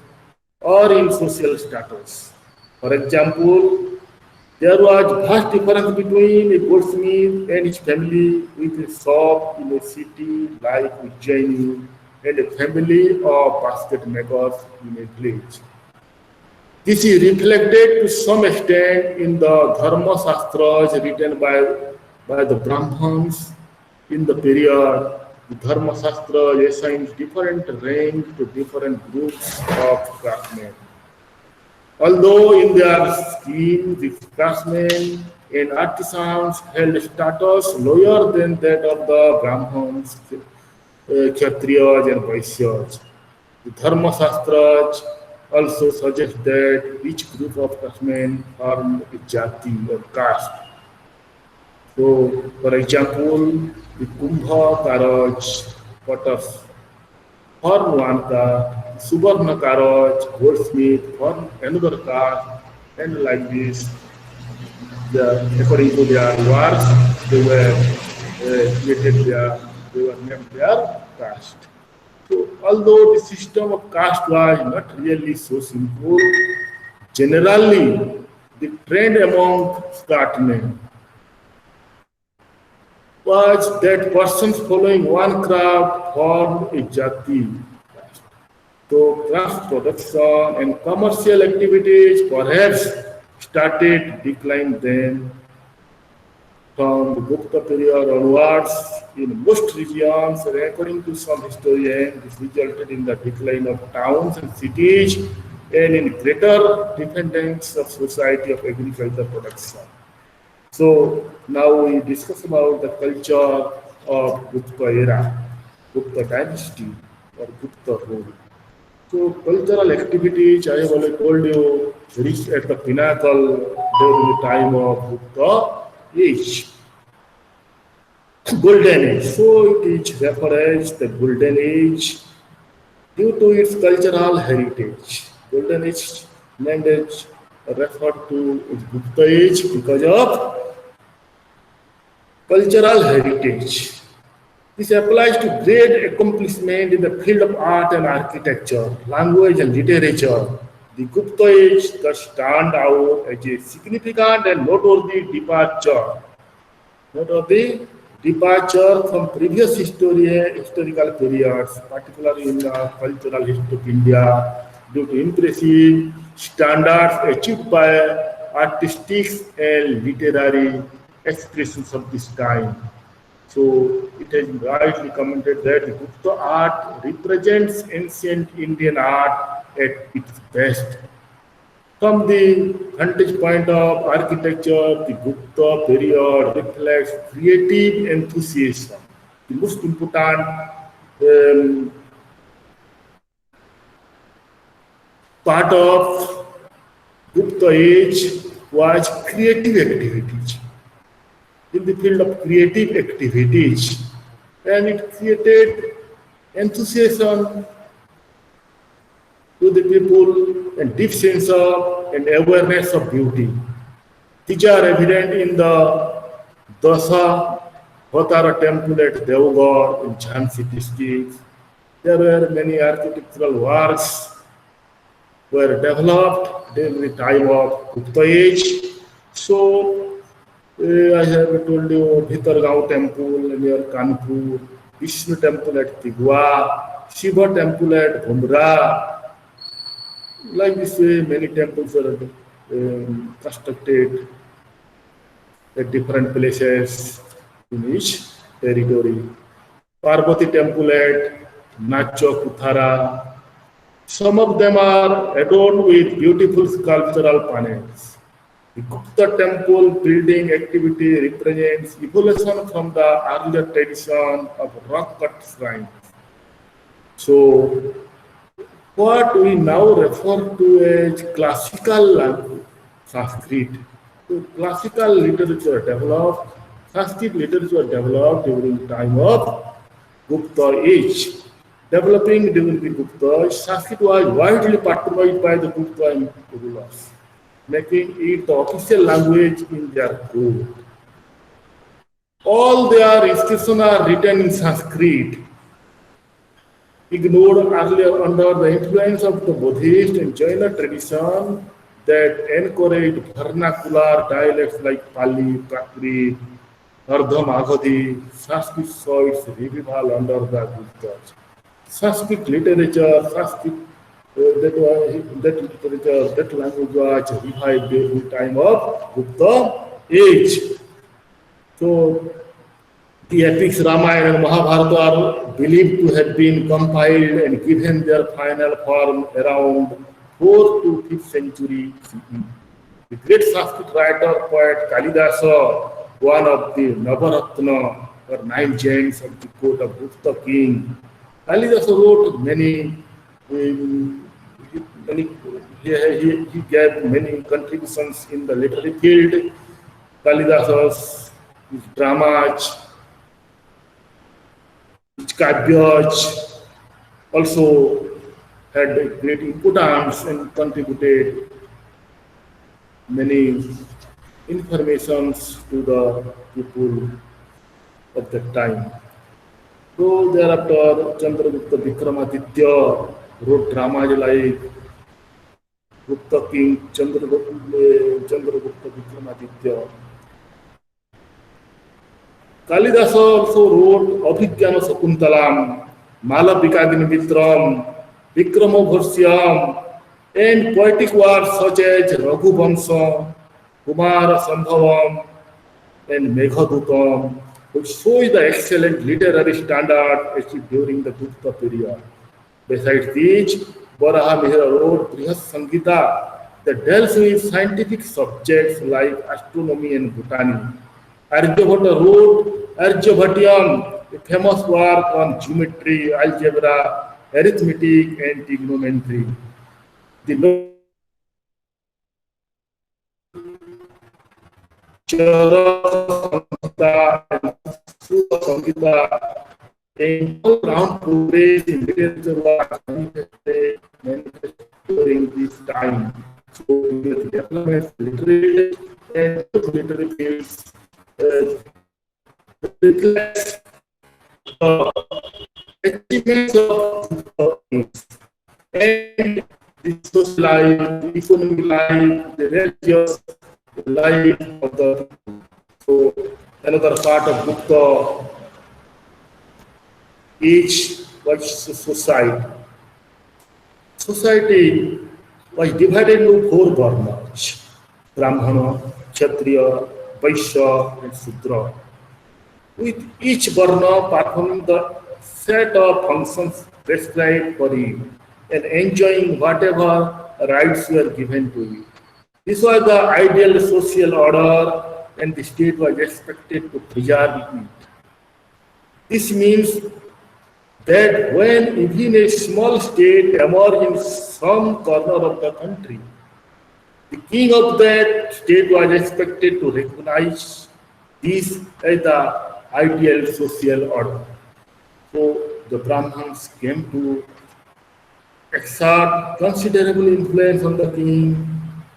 or in social status. For example, there was vast difference between a goldsmith and his family with a shop in a city like Ujjaini and a family of basket makers in a village. This is reflected to some extent in the Dharma Shastras written by the Brahmins in the period. The Dharma Shastra assigns different rank to different groups of craftsmen. Although in their scheme, the craftsmen and artisans held status lower than that of the Brahmins, Kshatriyas and Vaishyas. The Dharma Shastras also suggest that each group of craftsmen formed a jati or caste. So, for example, the Kumbha Karaj potters form one caste, Subarna Karaj goldsmith form another caste, and like this, according to their works, they were named their caste. So, although the system of caste was not really so simple, generally the trend among craftsmen was that persons following one craft formed a jati. So craft production and commercial activities perhaps started decline then. From the Gupta period onwards, in most regions, and according to some historians, this resulted in the decline of towns and cities and in greater dependence of society of agricultural production. So now we discuss about the culture of Gupta era, Gupta dynasty or Gupta rule. So cultural activities, I have already told you, reached at the pinnacle during the time of Gupta age. Golden Age. So it is referred as the Golden Age due to its cultural heritage. Golden Age named as referred to its Gupta Age because of cultural heritage. This applies to great accomplishment in the field of art and architecture, language and literature. The Gupta Age thus stand out as a significant and noteworthy departure from previous historical periods, particularly in the cultural history of India, due to impressive standards achieved by artistic and literary expressions of this time. So it has been rightly commented that the Gupta art represents ancient Indian art at its best. From the vantage point of architecture, the Gupta period reflects creative enthusiasm. The most important part of Gupta age was creative activities. In the field of creative activities, and it created enthusiasm to the people, and deep sense of and awareness of beauty. These are evident in the Dasa Vatara temple at Devgarh in Jhansi district. There were many architectural works were developed during the time of Gupta age. So, I have told you Bhitargaon temple near Kanpur, Vishnu temple at Tigwa, Shiva temple at Bhumra. Like this way, many temples are constructed at different places in each territory. Parvati temple at Nacho Kuthara. Some of them are adorned with beautiful sculptural panels. The Gupta temple building activity represents evolution from the earlier tradition of rock-cut shrines. So, what we now refer to as classical language, Sanskrit. So classical literature developed, Sanskrit literature developed during the time of Gupta age. Developing during the Gupta, Sanskrit was widely patronized by the Gupta rulers, making it the official language in their court. All their inscriptions are written in Sanskrit, ignored earlier under the influence of the Buddhist and Jaina tradition that encouraged vernacular dialects like Pali, Prakrit, Ardha Magadhi. Sanskrit saw its revival under the Guptas. Sanskrit literature, that language was revived during the time of Gupta age. So, the epics Ramayana and Mahabharata are believed to have been compiled and given their final form around 4th to 5th century CE. The great Sanskrit writer, poet Kalidasa, one of the Navaratna or 9 giants of the court of Gupta king, Kalidasa wrote he gave many contributions in the literary field. Kalidasa's dramas, Kavyaj also had a great importance and contributed many informations to the people of that time. So thereafter, Chandragupta Vikramaditya wrote dramas like Gupta King Chandragupta Vikramaditya. Kalidasa also wrote Abhigyana Sakuntalam, Malabhikagini Vitram, Vikramovarsyam, and poetic works such as Raghuvamsa, Kumara Sambhavam, and Meghadutam, which show the excellent literary standard achieved during the Gupta period. Besides these, Varaha Mihira wrote Brihas Sangita that deals with scientific subjects like astronomy and botany. Aryabhata wrote Aryabhatyam, a famous work on geometry, algebra, arithmetic, and trigonometry. The Chara and Sangita and all round progress in literature was manifested during this time. So, the development of literature and literary fields reflects the achievements of things and the social life, the economic life, the religious life of the people. So another part of Gupta age was society. Society was divided into 4 varnas: Brahmana, Kshatriya, Vaishya, and Sudra, with each varna performing the set of functions prescribed for it and enjoying whatever rights were given to it. This was the ideal social order, and the state was expected to preserve it. This means that when even a small state emerged in some corner of the country, the king of that state was expected to recognize this as the ideal social order. So the Brahmins came to exert considerable influence on the king,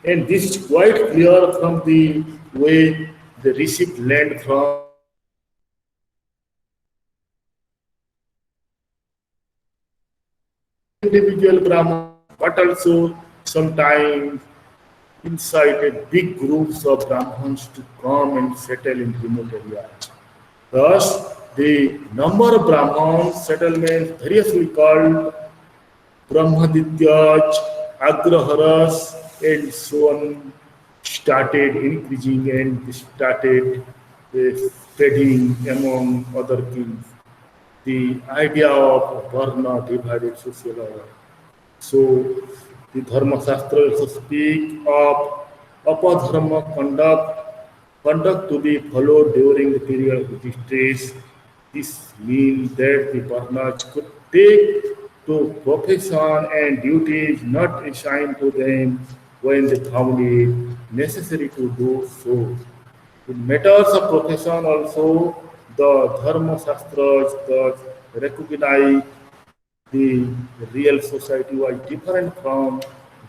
and this is quite clear from the way they received land from individual Brahmins, but also sometimes incited big groups of Brahmins to come and settle in remote areas. Thus, the number of Brahmin settlements variously called Brahmadityas, Agraharas, and so on started increasing and started spreading among other kings. The idea of Varna divided social order. So, the Dharma Shastra also speak of apadharma conduct to be followed during the period of distress. This means that the Varnas could take to profession and duties not assigned to them when they found it necessary to do so. In matters of profession also, the Dharma Shastras thus recognize the real society was different from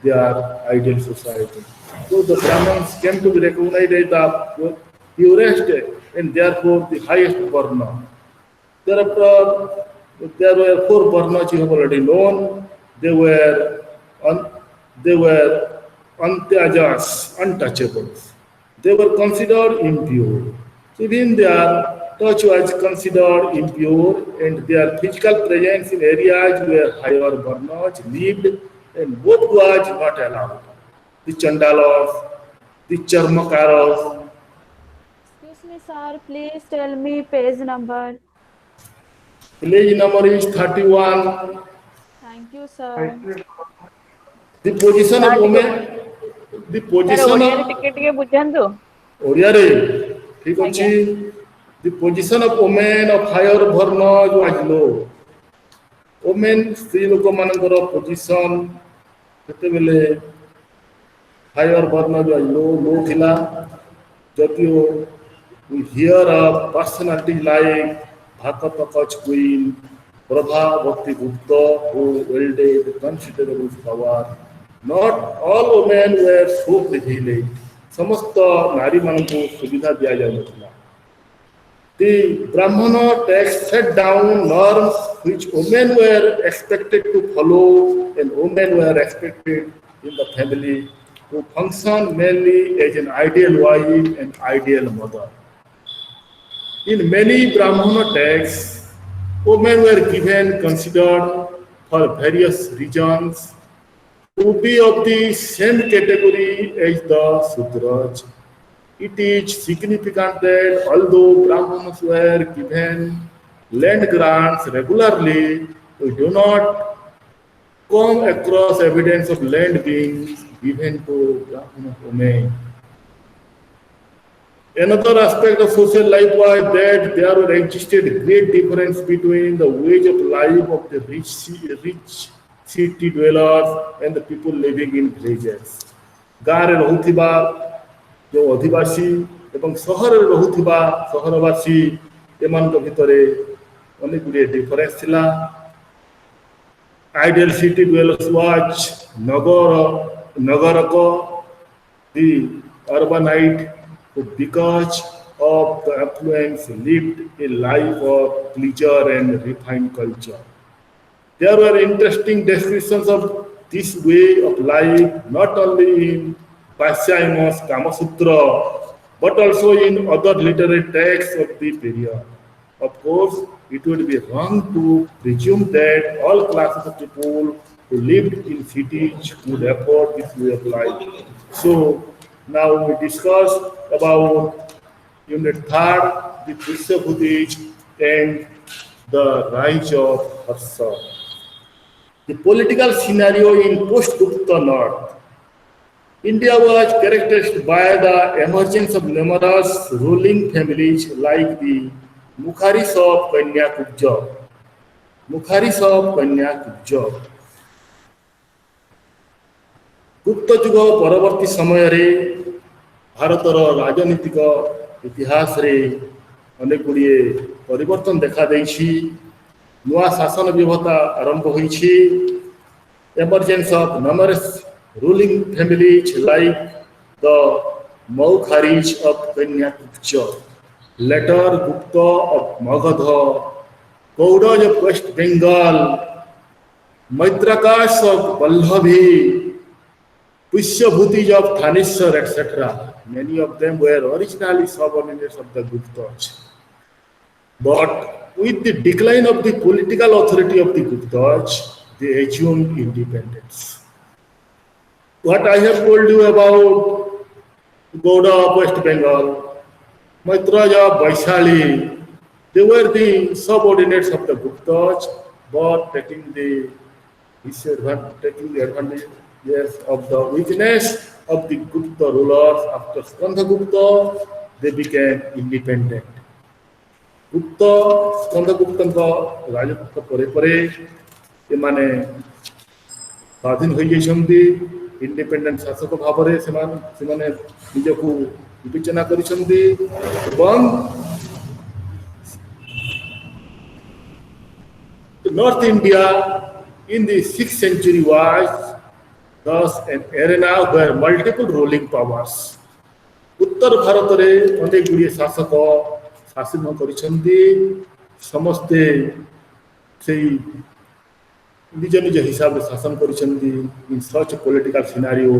their ideal society. So the Brahmins came to be recognized as the purest and therefore the highest Varna. Thereafter, there were four Varnas you have already known. They were Antyajas, untouchables. They were considered impure. Even their touch was considered impure, and their physical presence in areas where higher Varnas lived, and both was not allowed. The Chandalas, the Charmakaras. Excuse me, sir. Please tell me page number. Page number is 31. Thank you, sir. The position of women, the position Odia of टिके टिके बुझाନ୍ତୁ ଓଡ଼ିଆରେ ଠିକ ଅଛି the position of women of higher varna was low. Women ସ୍ତ୍ରୀ ଲୋକମାନଙ୍କର position ସେତେବେଳେ higher varna was low ଥିଲା ଯଦିଓ we hear of personalities like Bhakapakach Queen, Prabhavati Gupta, who wielded considerable power. Not all women were so privileged. ସମସ୍ତ ନାରୀମାନଙ୍କୁ ସୁବିଧା ଦିଆଯାଉନଥିଲା. The Brahmana text set down norms which women were expected to follow, and women were expected in the family to function mainly as an ideal wife and ideal mother. In many Brahmana texts, women were given considered for various reasons to be of the same category as the Sudras. It is significant that although Brahmanas were given land grants regularly, we do not come across evidence of land being given to Brahmana women. Another aspect of social life was that there existed great difference between the wage of life of the rich city dwellers and the people living in villages. ଗାଁରେ ରହୁଥିବା ଯେଉଁ ଅଧିବାସୀ ଏବଂ ସହରରେ ରହୁଥିବା ସହରବାସୀ ଏମାନଙ୍କ ଭିତରେ ଅନେକ ଗୁଡ଼ିଏ ଡିଫରେନ୍ସ ଥିଲା. Ideal city dwellers was Nagaraka, the urbanite, who because of the affluence lived a life of pleasure and refined culture. There were interesting descriptions of this way of life not only in Paschimos Kama Sutra but also in other literary texts of the period. Of course, it would be wrong to presume that all classes of people who lived in cities would afford this way of life. So now we discuss about unit 3, the Krishna Buddhism and the rise of Harsa. The political scenario in post-Gupta North. India was characterized by the emergence of numerous ruling families like the Mukharis of Kanyakubja. ଗୁପ୍ତ ଯୁଗ ପରବର୍ତ୍ତୀ ସମୟରେ ଭାରତର ରାଜନୈତିକ ଇତିହାସରେ ଅନେକ ଗୁଡ଼ିଏ ପରିବର୍ତ୍ତନ ଦେଖାଦେଇଛି. ନୂଆ ଶାସନ ବ୍ୟବସ୍ଥା ଆରମ୍ଭ ହୋଇଛି। Emergence of numerous ruling families like the Maukharij of Kanya, later Gupta of Magadha, Kauraj of West Bengal, Maitrakas of Vallabhi, Pushyabhutis of Thanesar, etc. Many of them were originally subordinates of the Guptas. But with the decline of the political authority of the Guptas, they assumed independence. What I have told you about Gowda of West Bengal, Maitraja of Vaishali, they were the subordinates of the Guptas, but taking the advantage of the weakness of the Gupta rulers after Skandha Gupta, they became independent. Gupta, Skanda Gupta राजत्व परे परे एमाने स्वाधीन हो जाइछन्ती independent शासक भावरे सेमाने निजकु विवेचना करिछन्ती एवं North India in the 6th century was thus an arena where multiple ruling powers उत्तर भारत रे अनेक गुड़िए शासक शासन करिछन्ती समस्ते सेई निज निज हिसाब से शासन करिछन्ती in such a political scenario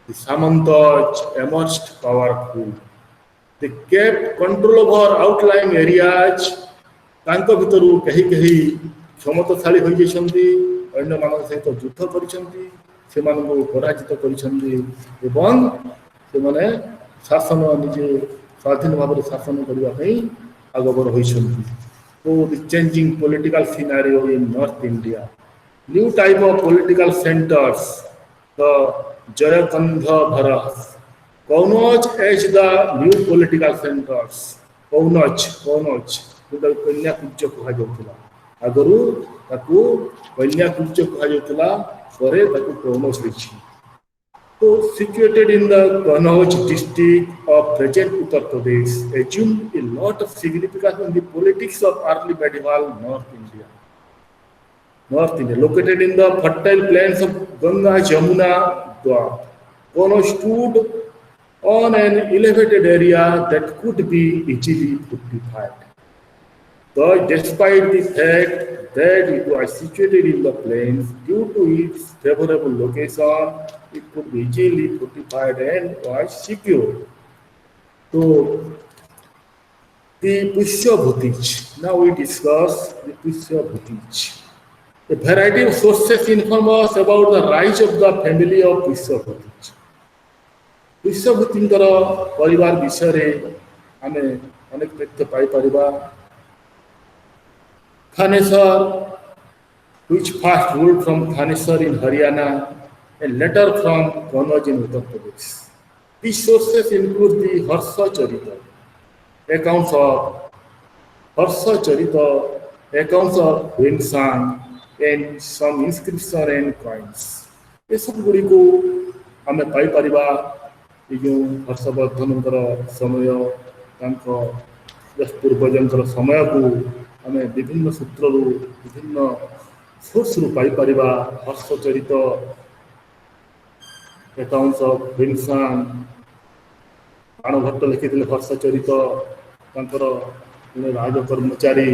the samantas emerged powerful. They kept control over outlying areas. तांको भितरु कहीं कहीं क्षमताशाली हो जाइछन्ती अन्य मानक सहित युद्ध करिछन्ती सेमानकु पराजित करिछन्ती एवं सेमाने शासन निजे स्वाधीन भाव शासन करने आगबर होइछन्ती. So the changing political scenario in North India, new type of political centers, the Jayakandha Bharas, Kaunaj as the new political centers, Kaunaj Kanyakubja कहा जाउतला आगरु ताकू कन्याकुब्ज कहा जाउतला परे ताकू कौनज होइछि. So situated in the Kanauj district of present Uttar Pradesh, assumed a lot of significance in the politics of early medieval North India. Located in the fertile plains of Ganga, Jamuna, Dwap, Kanauj stood on an elevated area that could be easily fortified. Thus, despite the fact that it was situated in the plains, due to its favorable location, it could be easily fortified and was secure. So, the Pushyabhutis. Now we discuss the Pushyabhutis. A variety of sources inform us about the rise of the family of Pushyabhutis. Pushyabhutinଙ୍କର परिवार विषୟରେ ଆମେ ଅନେକ ତଥ୍ୟ ପାଇପାରିବା. Thanesar, which first ruled from Thanesar in Haryana and later from Kanauj in Uttar Pradesh. These sources include the Harsha Charita, accounts of Winsang, and some inscription and coins. ये सब गुड़ी को हमें पाई परिबा जो हर्षवर्धनଙ୍କର समय तांको पूर्वजଙ୍କର समय को हमें विभिन्न सूत्ररू विभिन्न सोर्स रु पाई परिबा. Harshacharita accounts of Winsang, Banabhatta लिखिथिले Harshacharita तांकर राज कर्मचारी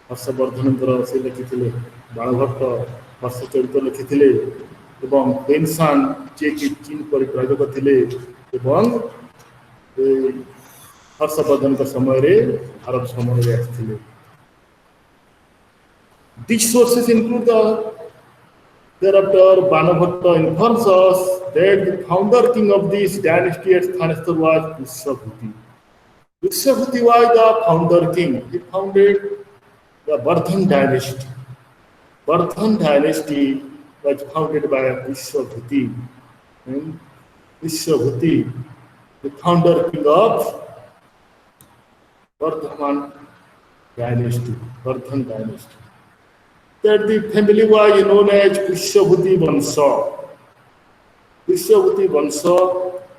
हर्षवर्धनଙ୍କର से लिखिथिले बाणभट्ट हर्षचरित लिखिथिले एवं Winsang जे कि चीन परिव्राजक थिले एवं हर्षवर्धन समय रे भारत भ्रमण रे आथिले. These sources include thereafter Banabhatta informs us that the founder king of this dynasty at Thanesar was Pushyabhuti. Pushyabhuti was the founder king. He founded the Vardhan dynasty. Vardhan dynasty was founded by Pushyabhuti. Pushyabhuti, the founder king of Vardhan dynasty. That the family was known as Pushyabhuti Vansha.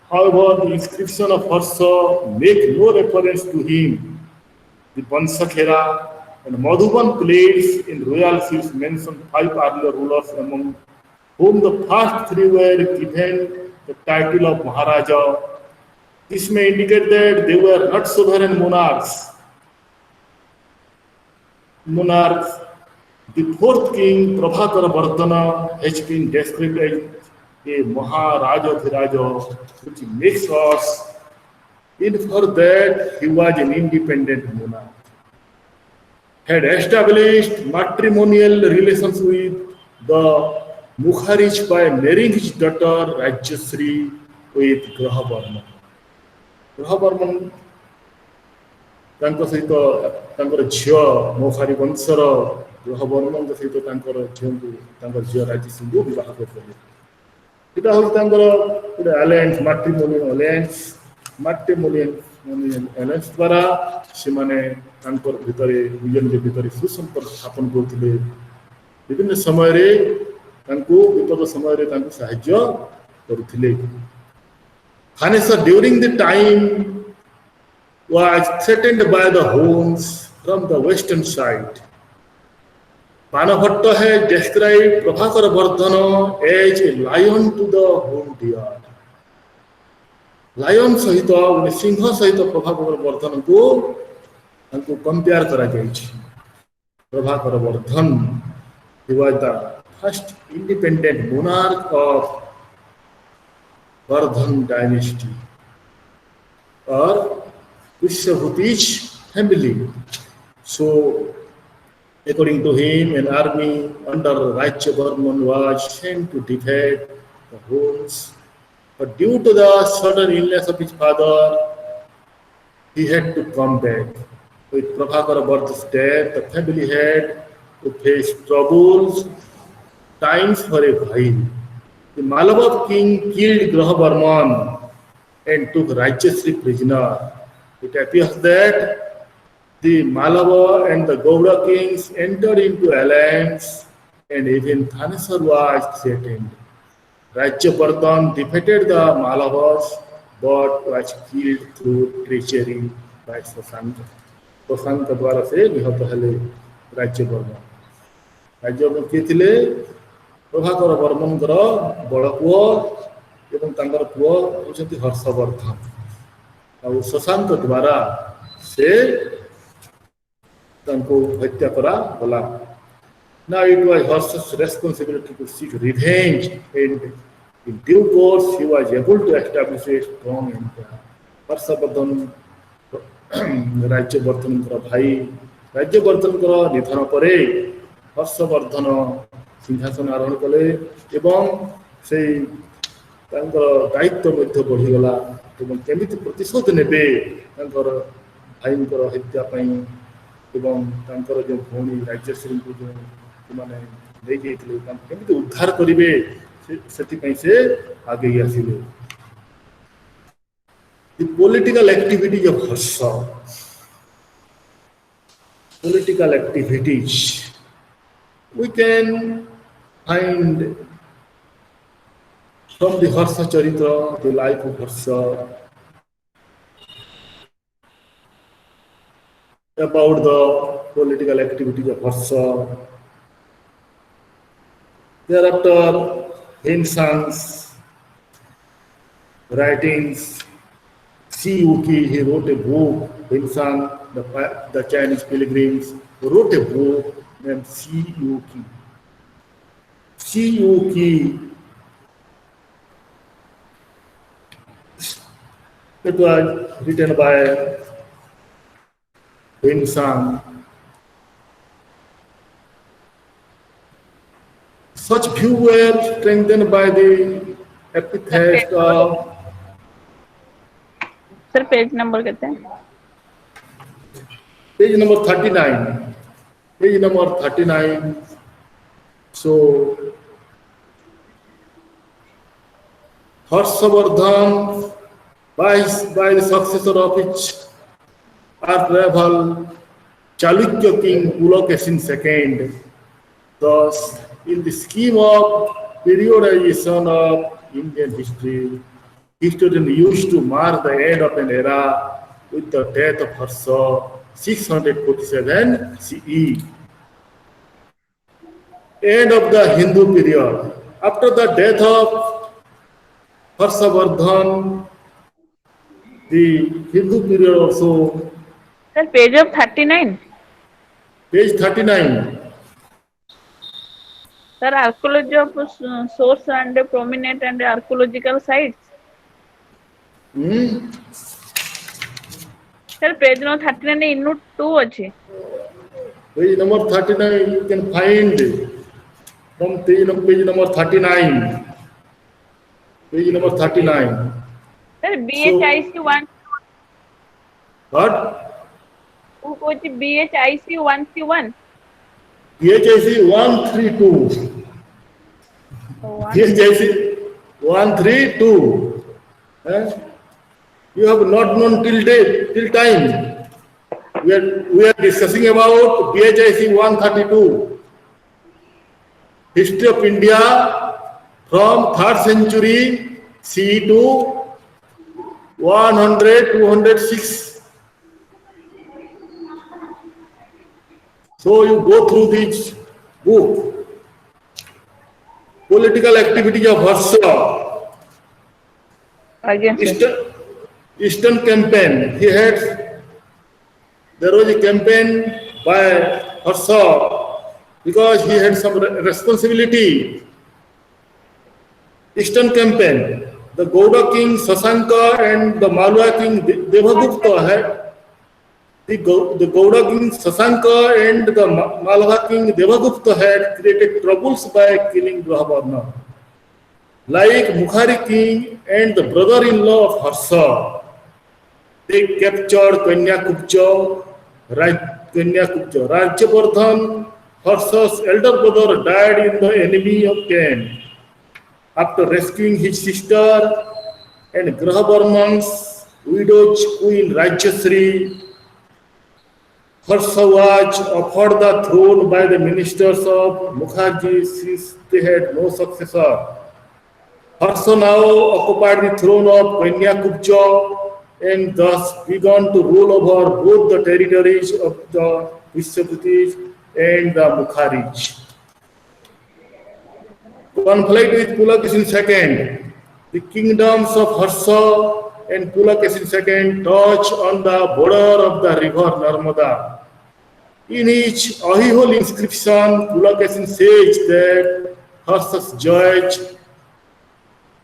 However, the inscription of Harsha make no reference to him. The Vanshakhera And Madhuban plates in royal seals mention 5 earlier rulers, among whom the first 3 were given the title of Maharaja. This may indicate that they were not sovereign monarchs. The fourth king, Prabhakara Vardhana, has been described as a Maharaja, which makes us infer that he was an independent monarch. Had established matrimonial relations with the Mukharij by marrying his daughter Rajyasri with Grahavarman. Grahavarman ତାଙ୍କର ଝିଅ ମୌଖାରୀ ବଂଶର ଗ୍ରହବର୍ମଙ୍କ ସହିତ ତାଙ୍କର ଝିଅଙ୍କୁ ତାଙ୍କର ଝିଅ ରାଜଶ୍ରୀଙ୍କୁ ବିବାହ କରିଥିଲେ। ଏଇଟା ହେଉଛି ତାଙ୍କର ଗୋଟେ ଆଲାଏନ୍ସ, ମାଟ୍ରିମୋନିଆଲ ଆଲାଏନ୍ସ ଦ୍ୱାରା ସେମାନେ ତାଙ୍କର ଭିତରେ ନିଜ ନିଜ ଭିତରେ ସୁସମ୍ପର୍କ ସ୍ଥାପନ କରୁଥିଲେ। ବିଭିନ୍ନ ସମୟରେ ତାଙ୍କୁ ବିପଦ ସମୟରେ ତାଙ୍କୁ ସାହାଯ୍ୟ କରୁଥିଲେ। Thanissar during the time was threatened by the Huns from the western side. Banabhatta has described Prabhakara Vardhana as a lion to the Hun deer. Lion सहित सिंह सहित प्रभाकर वर्धन को कंपेयर करा जायछि। Prabhakar Vardhan, he was the first independent monarch of Vardhan dynasty or Pushyabhuti's family. So, according to him, an army under Rajyavarman was sent to defeat the Huns. But due to the sudden illness of his father, he had to come back. With Prabhakara Vardhan's death, the family had to face troubles, times for a while. The Malava king killed Grahavarman and took Rajyasri prisoner. It appears that the Malava and the Gowda kings entered into alliance, and even Thanissar was threatened. Rajyavardhan defeated the Malavas but was killed through treachery by Sasanka. Sasanka द्वारा से निहत हेले राज्यवर्धन। राज्यवर्धन किए थिले प्रभाकर वर्मनकर बड़ पुओ एवं तांकर पुओ होचंती हर्षवर्धन। और शशांक द्वारा से तांको हत्या करा गला। Now it was Harsha's responsibility to seek revenge, and in due course he was able to establish a strong empire. Harshvardhan राज्यवर्धनकर भाई, राज्यवर्धनकर निधन परे हर्षवर्धन सिंहासन आरोहण कले एवं से दायित्व मध्य बढ़ीगला एवं केमिति प्रतिशोध नेबे तांकर भाईंकर हत्या पाई एवं तांकर जो भौणी राजश्री को जो माने ले गईथिले केमिति उद्धार करिवे सेति पई से आगे आसिले। The political activities of Harsha, political activities, we can find from the Harsha Charitra, the life of Harsha, about the political activities of Harsha. Thereafter, Hensang's writings, Siyuki, he wrote a book, Hensang, the Chinese pilgrims, wrote a book named Siyuki. Siyuki, it was written by Hensang. Such view were strengthened by the epithet of sir page number कहते हैं page number 39. Page number 39. So, Harshavardhan, by the successor of his arch-rival Chalukya king Pulokesin II. Thus, in the scheme of periodization of Indian history, historians used to mark the end of an era with the death of Harsha, 647 CE. End of the Hindu period. After the death of Harshavardhan, the Hindu period also, Sir, page of 39. page 39. Sir, archaeology of source and prominent and archaeological sites. Sir, page number 39 in 2 अच्छी. Page number 39 you can find from page number 39. Page number 39. Sir, BHIC 1. What? Who coach BHIC 1C1? BHIC 132. BHIC 132. You have not known till time. We are discussing about BHIC 132. History of India from 3rd century CE to 100, 206. So you go through this book. Political activity of Harsha. Again, sir. Eastern campaign. There was a campaign by Harsha because he had some responsibility. Eastern campaign. The Gauda king Sasanka and the Malwa king Devagupta had. The Gauda king Sasanka and the Malwa king Devagupta had created troubles by killing Grahavarna. Like Mukhari king and the brother-in-law of Harsha, they captured Kanyakubja. Rajyavardhan, Harsha's elder brother, died in the enemy of camp. After rescuing his sister and Grahavarman's widow Queen Rajyasri, Harsha was offered the throne by the ministers of Mukherjee since they had no successor. Harsha now occupied the throne of Kanyakubja and thus began to rule over both the territories of the Vishwabutis and the Mukherjee. Conflict with Pulakesin II. The kingdoms of Harsha and Pulakesin II touch on the border of the river Narmada. In each Ahihol inscription, Pulakesin says that Harsha's joy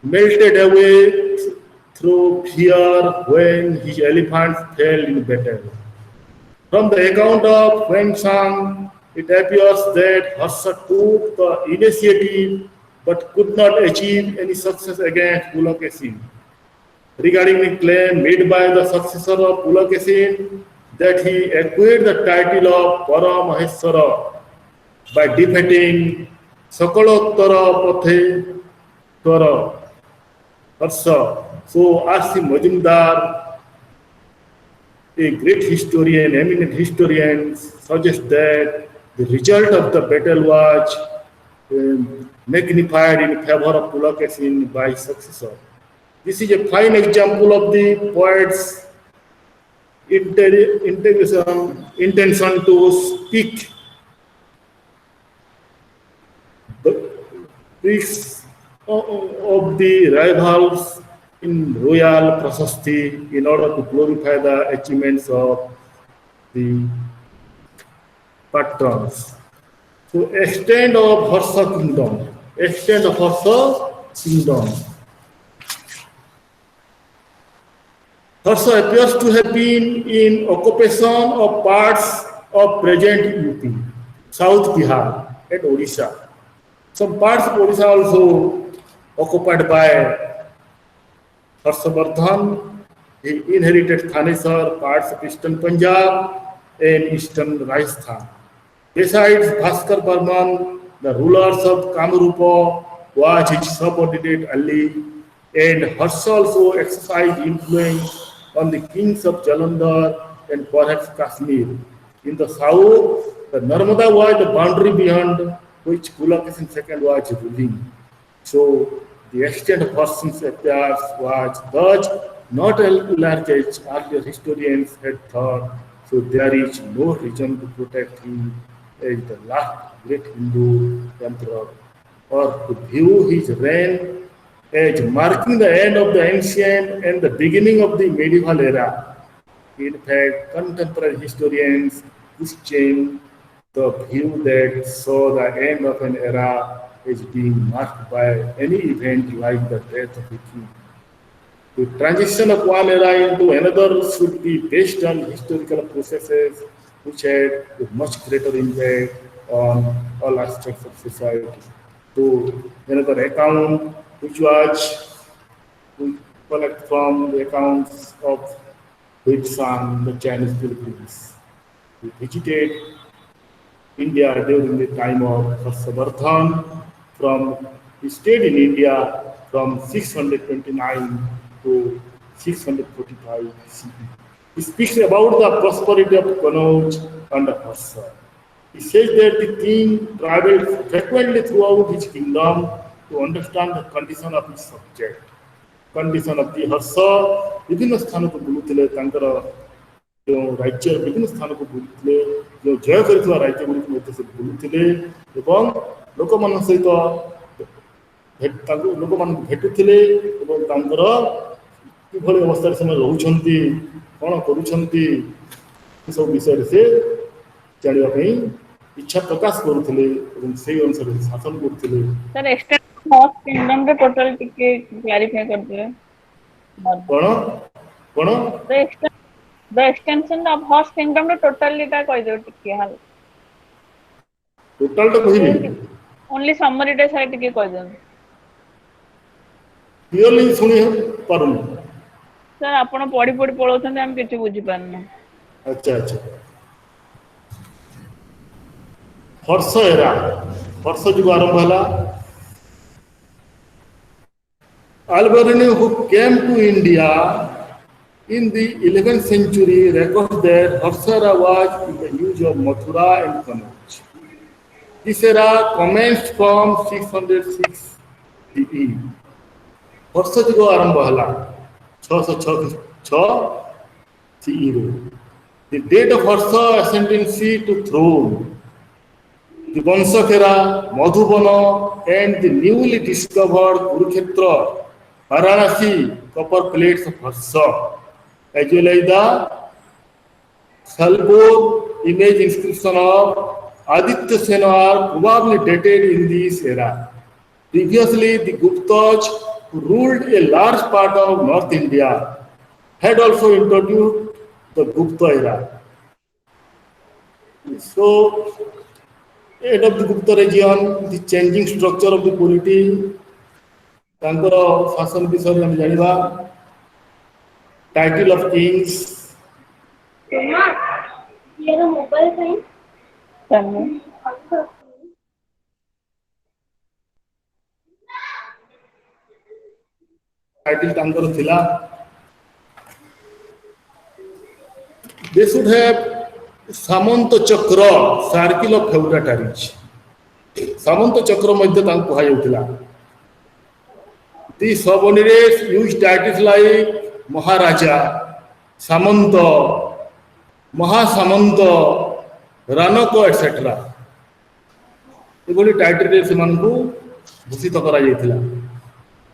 melted away through fear when his elephant fell in battle. From the account of Wengsang, it appears that Harsha took the initiative but could not achieve any success against Pulakesin. Regarding the claim made by the successor of Pulakesin that he acquired the title of Paramaheswara by defeating Sakalottara Pathe Twara Harsha. So, R.C. Majumdar, a great historian, eminent historian, suggests that the result of the battle was magnified in favor of Pulakesin by his successor. This is a fine example of the poet's intention to speak of the rivals in royal prasasti in order to glorify the achievements of the patrons. So, extent of Harsha kingdom. Extent of Harsha kingdom. Harsha appears to have been in occupation of parts of present UP, South Bihar, and Odisha. Some parts of Odisha also occupied by Harshavardhan. He inherited Thanesar, parts of eastern Punjab and eastern Rajasthan. Besides Bhaskar Barman, the rulers of Kamarupa was his subordinate Ali, and Harsha also exercised influence on the kings of Jalandhar and perhaps Kashmir. In the south, the Narmada was the boundary beyond which Pulakesin II was ruling. So, the extent of Harsha's affairs was thus not as large as earlier historians had thought. So there is no reason to protect him as the last great Hindu emperor or to view his reign as marking the end of the ancient and the beginning of the medieval era. In fact, contemporary historians question the view that saw the end of an era as being marked by any event like the death of a king. The transition of one era into another should be based on historical processes which had a much greater impact on all aspects of society. To another account, which was we collect from the accounts of BHIC-1, the Chinese pilgrims. We visited India during the time of Harshvardhan. He stayed in India from 629 to 645 CE. He speaks about the prosperity of Kanauj under Harsha. He says that the king traveled frequently throughout his kingdom to understand the condition of his subject. Condition of the Harsha, ବିଭିନ୍ନ ସ୍ଥାନକୁ ବୁଲୁଥିଲେ ତାଙ୍କର ଯେଉଁ ରାଜ୍ୟର ବିଭିନ୍ନ ସ୍ଥାନକୁ ବୁଲୁଥିଲେ ଯେଉଁ ଜୟ କରିଥିବା ରାଜ୍ୟଗୁଡ଼ିକୁ ମଧ୍ୟ ସେ ବୁଲୁଥିଲେ ଏବଂ ଲୋକମାନଙ୍କ ସହିତ ଲୋକମାନଙ୍କୁ ଭେଟୁଥିଲେ ଏବଂ ତାଙ୍କର କିଭଳି ଅବସ୍ଥାରେ ସେମାନେ ରହୁଛନ୍ତି କ'ଣ କରୁଛନ୍ତି ଏସବୁ ବିଷୟରେ ସେ ଜାଣିବା ପାଇଁ ଇଚ୍ଛା ପ୍ରକାଶ କରୁଥିଲେ ଏବଂ ସେଇ ଅନୁସାରେ ଶାସନ କରୁଥିଲେ। सर एक्सटेंशन ऑफ किंगडम रे टोटल टिके क्लैरिफाई कर दिए କ'ଣ କ'ଣ the extension of horse kingdom रे टोटल टा कहि दो टिके हाल ଟୋଟାଲଟା କହିବି ओनली समरी टे साइड टिके कहि दो କ୍ଲିୟରଲି ଶୁଣି ପାରୁନି। सर आपण पढी पढी पळौछन हम किछि बुझी पारना। अच्छा अच्छा हर्ष एरा हर्ष जुग आरंभ है Alberoni who came to India in the 11th century records that Harsha era was in the use of Mathura and Kanauj. This era commenced from 606 CE. Harsha जुग आरंभ है 606 CE. The date of Harsha ascendancy to throne, the Vanshakera, Madhubana, and the newly discovered Kurukshetra, Varanasi copper plates of Harsha, as well as the Salbur image inscription of Aditya Sena are probably dated in this era. Previously, the Guptas, who ruled a large part of North India, had also introduced the Gupta era. So, head of the Gupta region, the changing structure of the polity, ତାଙ୍କର ଶାସନ ବିଷୟରେ ଆମେ ଜାଣିବା। Title of Kings title ତାଙ୍କର ଥିଲା they should have Samanta Chakra circle of ଫେଉଡାଟାରିଜ୍ ସାମନ୍ତ ଚକ୍ର ମଧ୍ୟ ତାଙ୍କୁ କୁହାଯାଉଥିଲା। The subordinates used titles like Maharaja, Samanta, Mahasamanta, Ranaka, etc. ଏଭଳି ଟାଇଟଲରେ ସେମାନଙ୍କୁ ଭୂଷିତ କରାଯାଇଥିଲା।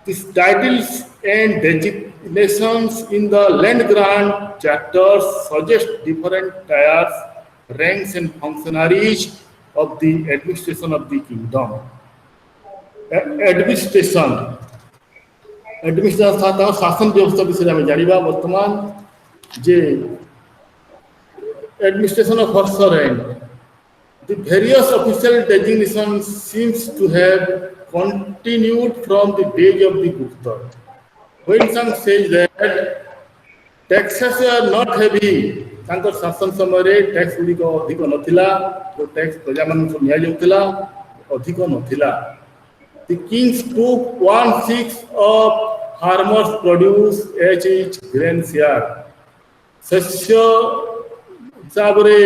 These titles and designations in the land grant chapters suggest different tiers, ranks, and functionaries of the administration of the kingdom. Administration शासन व्यवस्था विषय में जानिबा। वर्तमान जे administration of Harsha range the various official designations seems to have continued from the days of the Gupta. When some says that taxes are not heavy, तांकर शासन समय रे टैक्स गुडी को अधिक नथिला, तो टैक्स प्रजा मन को निया जाउतला अधिक नथिला। The kings took 1/6 of farmers' produce as each grain share. शस्य हिसाबरे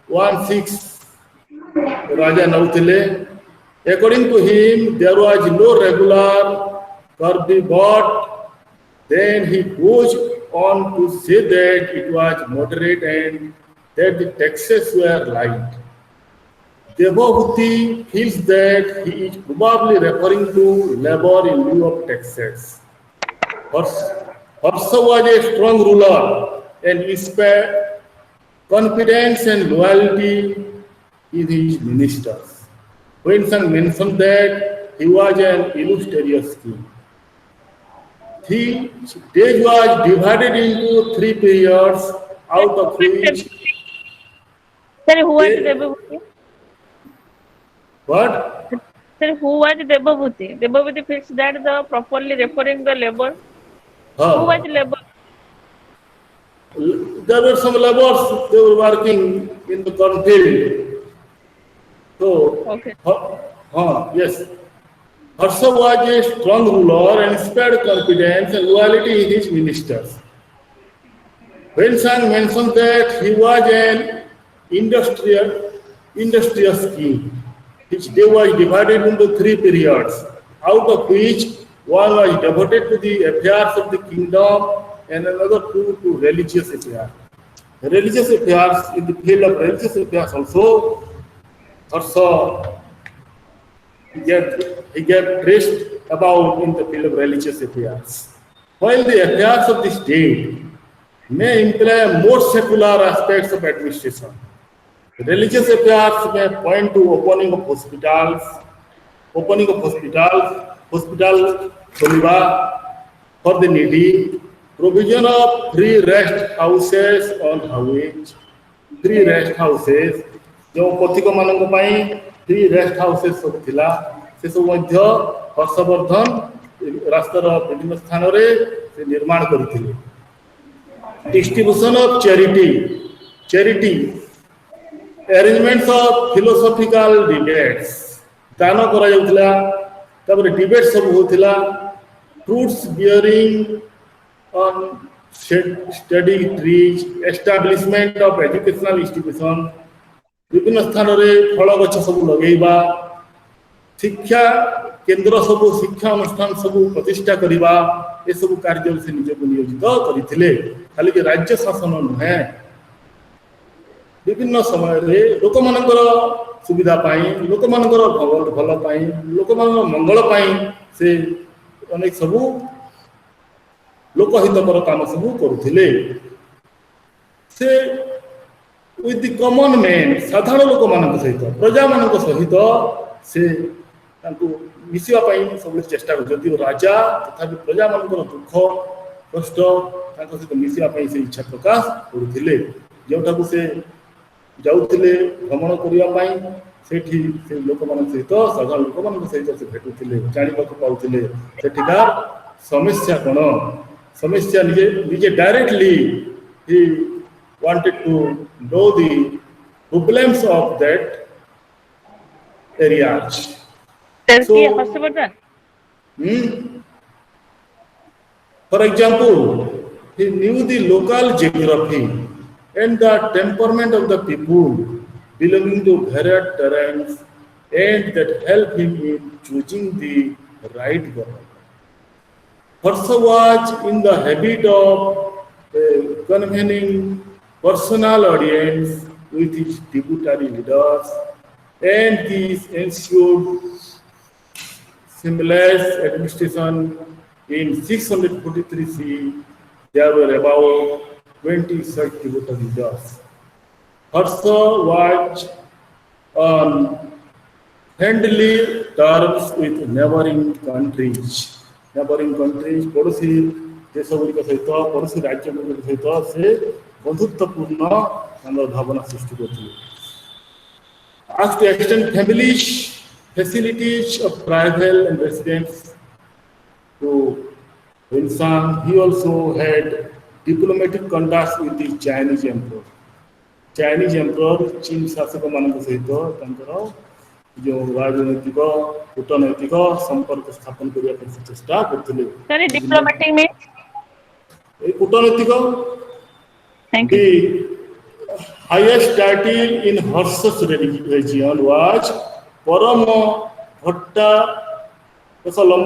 1/6 राजा नौथिले। According to him, there was no regular currency, but then he goes on to say that it was moderate and that the taxes were light. Devabhuti feels that he is probably referring to labor in lieu of taxes. Harsha was a strong ruler and inspired confidence and loyalty in his ministers. Winston mentioned that he was an illustrious king. The days was divided into 3 periods, out of which Sir, who was they, Devabhuti? what? Sir, who was Devabhuti? Devabhuti feels that the properly referring the labor. Who was Huh. labor? There were some laborers, they were working in the cornfield. So, Okay. yes. Harsha was a strong ruler and inspired confidence and loyalty in his ministers. Winston mentioned that he was an industrious king. His day was divided into 3 periods, out of which one was devoted to the affairs of the kingdom and another two to religious affairs. Religious affairs, in the field of religious affairs also, Harsha he gave praise about in the field of religious affairs. While the affairs of the state may imply more secular aspects of administration, religious affairs may point to opening of hospitals, hospital for the needy, provision of free rest houses on highways, free rest houses, जो पथिक मानक पाई free rest houses सब थिला से सब मध्य हर्षवर्धन रास्तार विभिन्न स्थान रे से निर्माण करथिले distribution of charity arrangements of philosophical debates दान करा जाउथला तबरे डिबेट सब होथिला fruits bearing on study trees establishment of educational institution विभिन्न स्थान में फल गछ सब लगेबा शिक्षा केंद्र सब शिक्षा अनुष्ठान सब प्रतिष्ठा करबा ए सब कार्य से निज को नियोजित करथिले खाली के राज्य शासन नुहे विभिन्न समय रे लोक मानकर सुविधा पाई लोक मानकर भल पाई लोक मानकर मंगल पाई से अनेक सब लोकहितकर काम सब करुथिले से with the common man साधारण लोक मान सहित प्रजा मान सहित से मिसवा सब चेष्टा कर राजा तथा प्रजा मान दुख कष्ट सहित मिसवा से इच्छा प्रकाश करुले जो से जाऊे भ्रमण करने से लोक मान सहित साधारण लोक मान सहित से भेटुले जानवा पाते सेठिकार समस्या कौन समस्या निजे directly wanted to know the problems of that area. So, for example, he knew the local geography and the temperament of the people belonging to varied terrains, and that helped him in choosing the right government. Harsha was in the habit of convening personal audience with his tributary leaders, and this ensured seamless administration. In 643 CE, there were about 20 such tributary leaders. Harsha was on friendly terms with neighboring countries, पड़ोसी देश गुड़िक सहित पड़ोसी राज्य गुड़िक सहित से बंधुत्वपूर्ण भावना सृष्टि करते as to extend families facilities of travel and residence to Winston. He also had diplomatic contacts with the Chinese emperor. चीन शासक मान सहित जो राजनैतिक कूटनैतिक संपर्क स्थापन करने चेष्टा करते कूटनैतिक The highest title in Harsha's region was Parama Bhatta. That's a long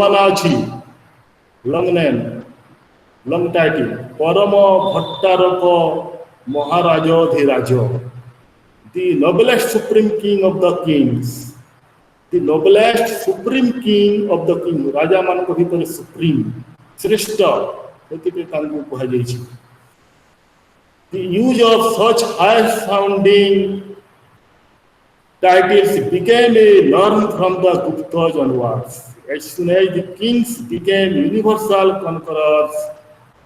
name, long title. Parama Bhattaraka Maharajodhiraja, the noblest supreme king of the kings, the noblest supreme king of the king, Raja manko bhiତରେ supreme, श्रेष्ठ, ସେଥିପାଇଁ ତାଙ୍କୁ କୁହାଯାଇଛି। The use of such high-sounding titles became a norm from the Guptas onwards. As soon as the kings became universal conquerors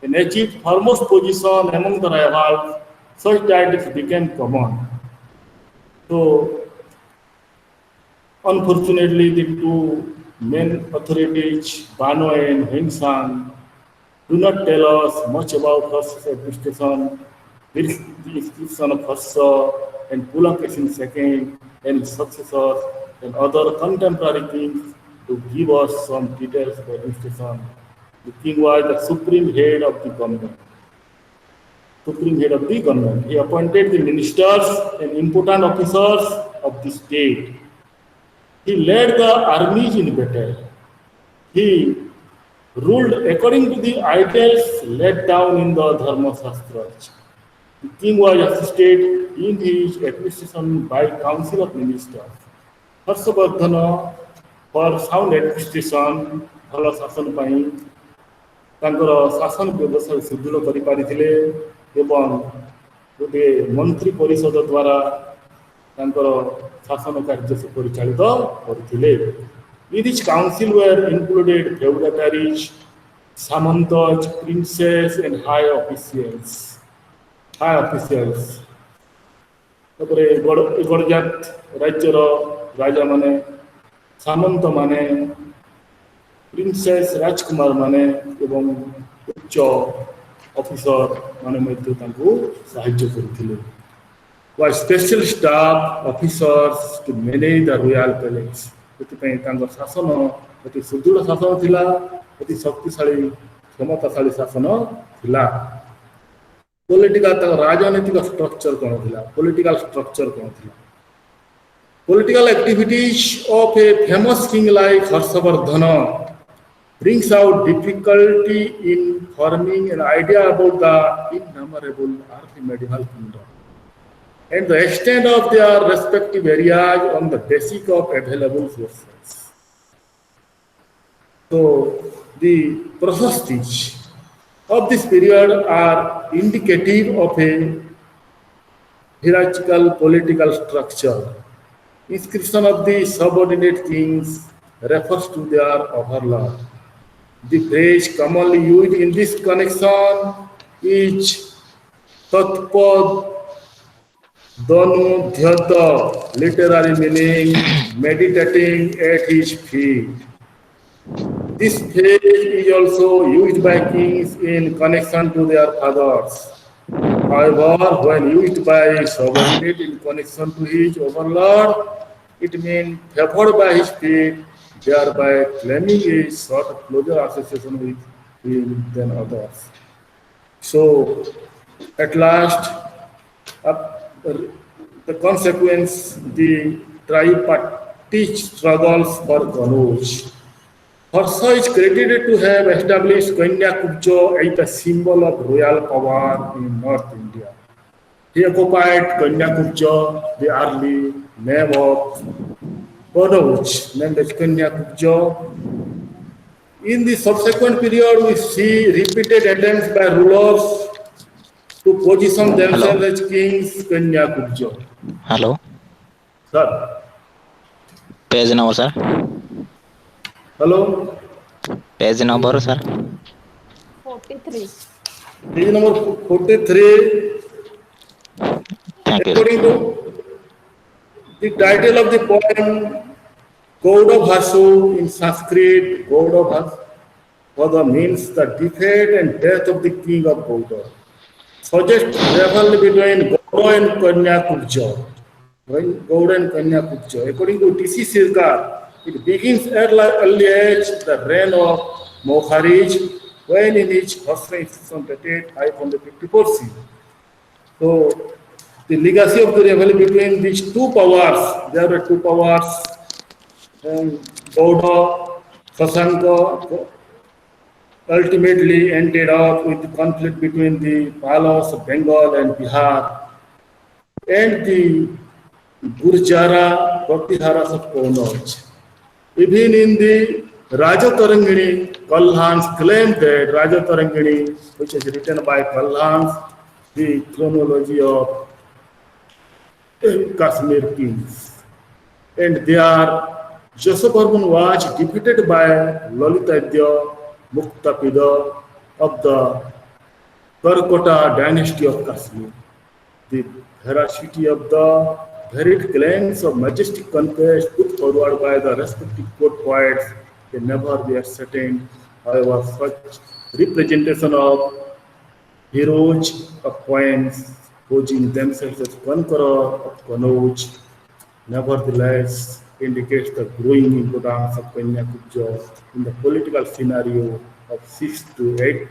and achieved foremost position among the rivals, such titles became common. So, unfortunately, the two main authorities, Bano and Hengsang, do not tell us much about Harsha's administration. There is the inscription of Harsha and Pulakesin II and his successors and other contemporary kings to give us some details of administration. The king was the supreme head of the government. He appointed the ministers and important officers of the state. He led the armies in battle. He ruled according to the ideals laid down in the Dharma Shastras. The king was assisted in his administration by council of ministers. Harshavardhana, for sound administration, ଭଲ ଶାସନ ପାଇଁ ତାଙ୍କର ଶାସନ ବ୍ୟବସ୍ଥା ସୁଦୃଢ଼ କରିପାରିଥିଲେ ଏବଂ ଗୋଟିଏ ମନ୍ତ୍ରୀ ପରିଷଦ ଦ୍ୱାରା ତାଙ୍କର ଶାସନ କାର୍ଯ୍ୟ ପରିଚାଳିତ କରୁଥିଲେ। In this council were included feudatories, samantas, princes, and high officials. ତାପରେ ଗଡ଼ଜାତ ରାଜ୍ୟର ରାଜା ମାନେ, ସାମନ୍ତ ମାନେ, ପ୍ରିନ୍ସେସ୍ ରାଜକୁମାର ମାନେ ଏବଂ ଉଚ୍ଚ ଅଫିସର ମାନେ ମଧ୍ୟ ତାଙ୍କୁ ସାହାଯ୍ୟ କରୁଥିଲେ। Was special staff officers to manage the royal palace. ସେଥିପାଇଁ ତାଙ୍କ ଶାସନ ଅତି ସୁଦୃଢ଼ ଶାସନ ଥିଲା, ଅତି ଶକ୍ତିଶାଳୀ କ୍ଷମତାଶାଳୀ ଶାସନ ଥିଲା। Political structure कौन थिला? Political structure कौन थिला? Political activities of a famous king like Harshavardhana brings out difficulty in forming an idea about the innumerable early medieval kingdom and the extent of their respective areas on the basis of available sources. So the Prashastis of this period are indicative of a hierarchical political structure. Inscription of the subordinate kings refers to their overlord. The phrase commonly used in this connection is tatpad danudhyata, literally meaning meditating at his feet. This phrase is also used by kings in connection to their fathers. However, when used by a subordinate in connection to his overlord, it means favored by his feet, thereby claiming a sort of closer association with him than others. So, at last, the consequence, the tripartite struggles for Kanauj. Harsha is credited to have established Kanya-Kubja as a symbol of royal power in North India. He occupied Kanya-Kubja, the early name of Kanauj, named as Kanya-Kubja. In the subsequent period, we see repeated attempts by rulers to position themselves as kings Kanya-Kubja. Hello. Sir. Page number, sir. Hello. Page number, sir. 43. Page number 43. Thank you. According to the title of the poem, Gauda Bhasu in Sanskrit, Gauda Bhasu means the defeat and death of the king of Gauda. Suggests travel between Gauda and Kanya-Kubja. Gauda and Kanya-Kubja. According to T.C. Sirkar, it begins at early age, the reign of Mokharij, when in each Harsha institution dated 554 CE. So, the legacy of the rivalry between these two powers, there were two powers, Gauda, Sasanka, ultimately ended up with the conflict between the Palas of Bengal and Bihar and the Gurjara Pratiharas of Kannauj. Even in the Raja Tarangini, Kalhans claimed that Raja Tarangini, which is written by Kalhans, the chronology of Kashmir kings. And there, Jasabharman was defeated by Lalitadya Muktapida of the Karkota dynasty of Kashmir. The veracity of the varied claims of majestic conquest put forward by the respective court poets can never be ascertained. However, such representation of heroes of poems posing themselves as conqueror of Kannauj nevertheless indicates the growing importance of Kanya in the political scenario of 6th to 8th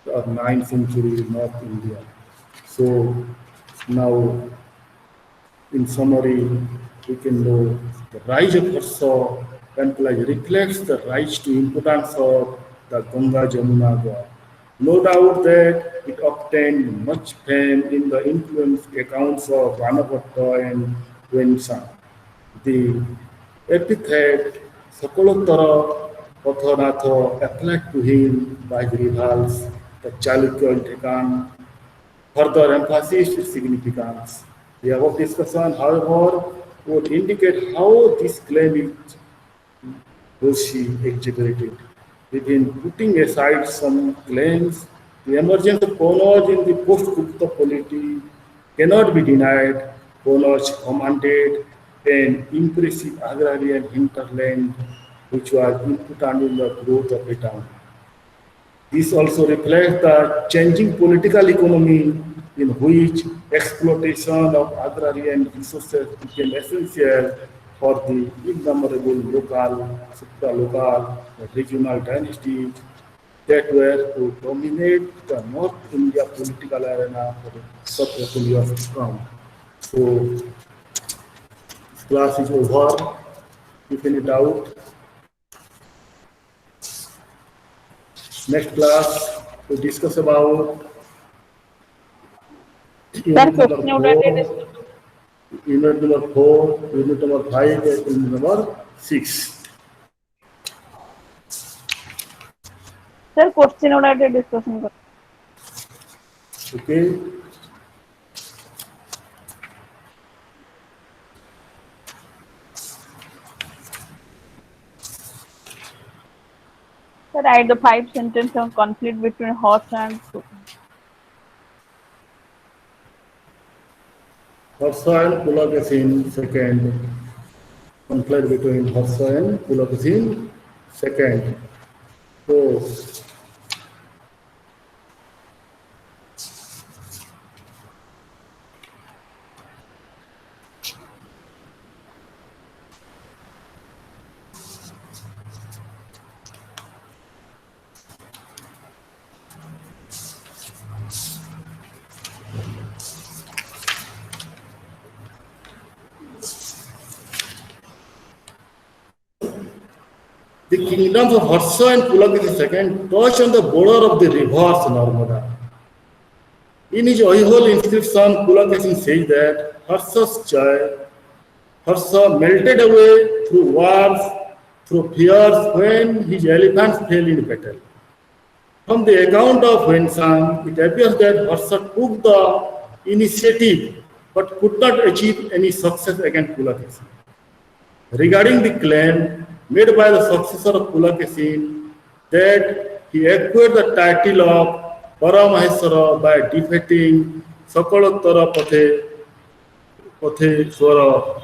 or 9th century North India. So now, in summary, we can know the rise of Harsa reflects the rise to importance of the Ganga Jamuna Gua. No doubt that it obtained much fame in the influence accounts of Ranabhatta and Wensan. The epithet Sakalottara Pathanatha applied to him by the rivals, the Chalukya and Deccan, further emphasized its significance. The above discussion, however, would indicate how this claim was she exaggerated. Within putting aside some claims, the emergence of Kannauj in the post-Gupta polity cannot be denied. Kannauj commanded an impressive agrarian hinterland which was important in the growth of the town. This also reflects the changing political economy in which exploitation of agrarian resources became essential for the innumerable local, supra-local, and regional dynasties that were to dominate the North India political arena for the subsequent years to come. So, this class is over. If any doubt, next class we discuss about Sir, question noted. unit number 4, unit number 5, and unit number 6. Sir, question noted discussion. Okay. Sir, write the 5 sentences on conflict between horse and foot. Harsa and Pulakeshin second. Conflict between Harsa and Pulakeshin second. So, the kingdoms of Harsa and Pulakeshin second touch on the border of the rivers Narmada. In his Aihol inscription, Pulakeshin says that Harsa melted away through wars, through fears when his elephants fell in battle. From the account of Wensan, it appears that Harsa took the initiative but could not achieve any success against Pulakeshin. Regarding the claim made by the successor of Pulakeshin that he acquired the title of Paramaheswara by defeating Sakalottara Patheshwara,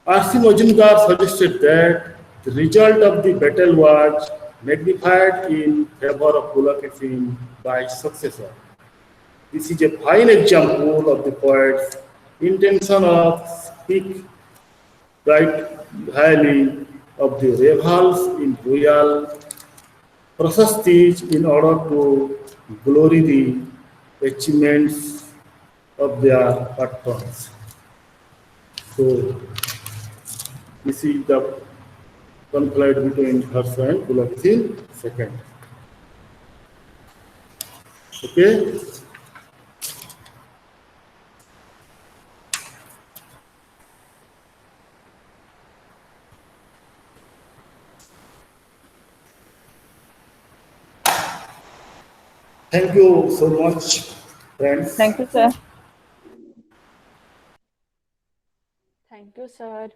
R.C. Majumdar suggested that the result of the battle was magnified in favor of Pulakeshin by his successor. This is a fine example of the poet's intention of speak right highly of the rivals in royal processes in order to glory the achievements of their patrons. So, this is the conflict between Harsa and Pulakeshin second. Okay. Thank you so much, friends. Thank you, sir. Thank you, sir.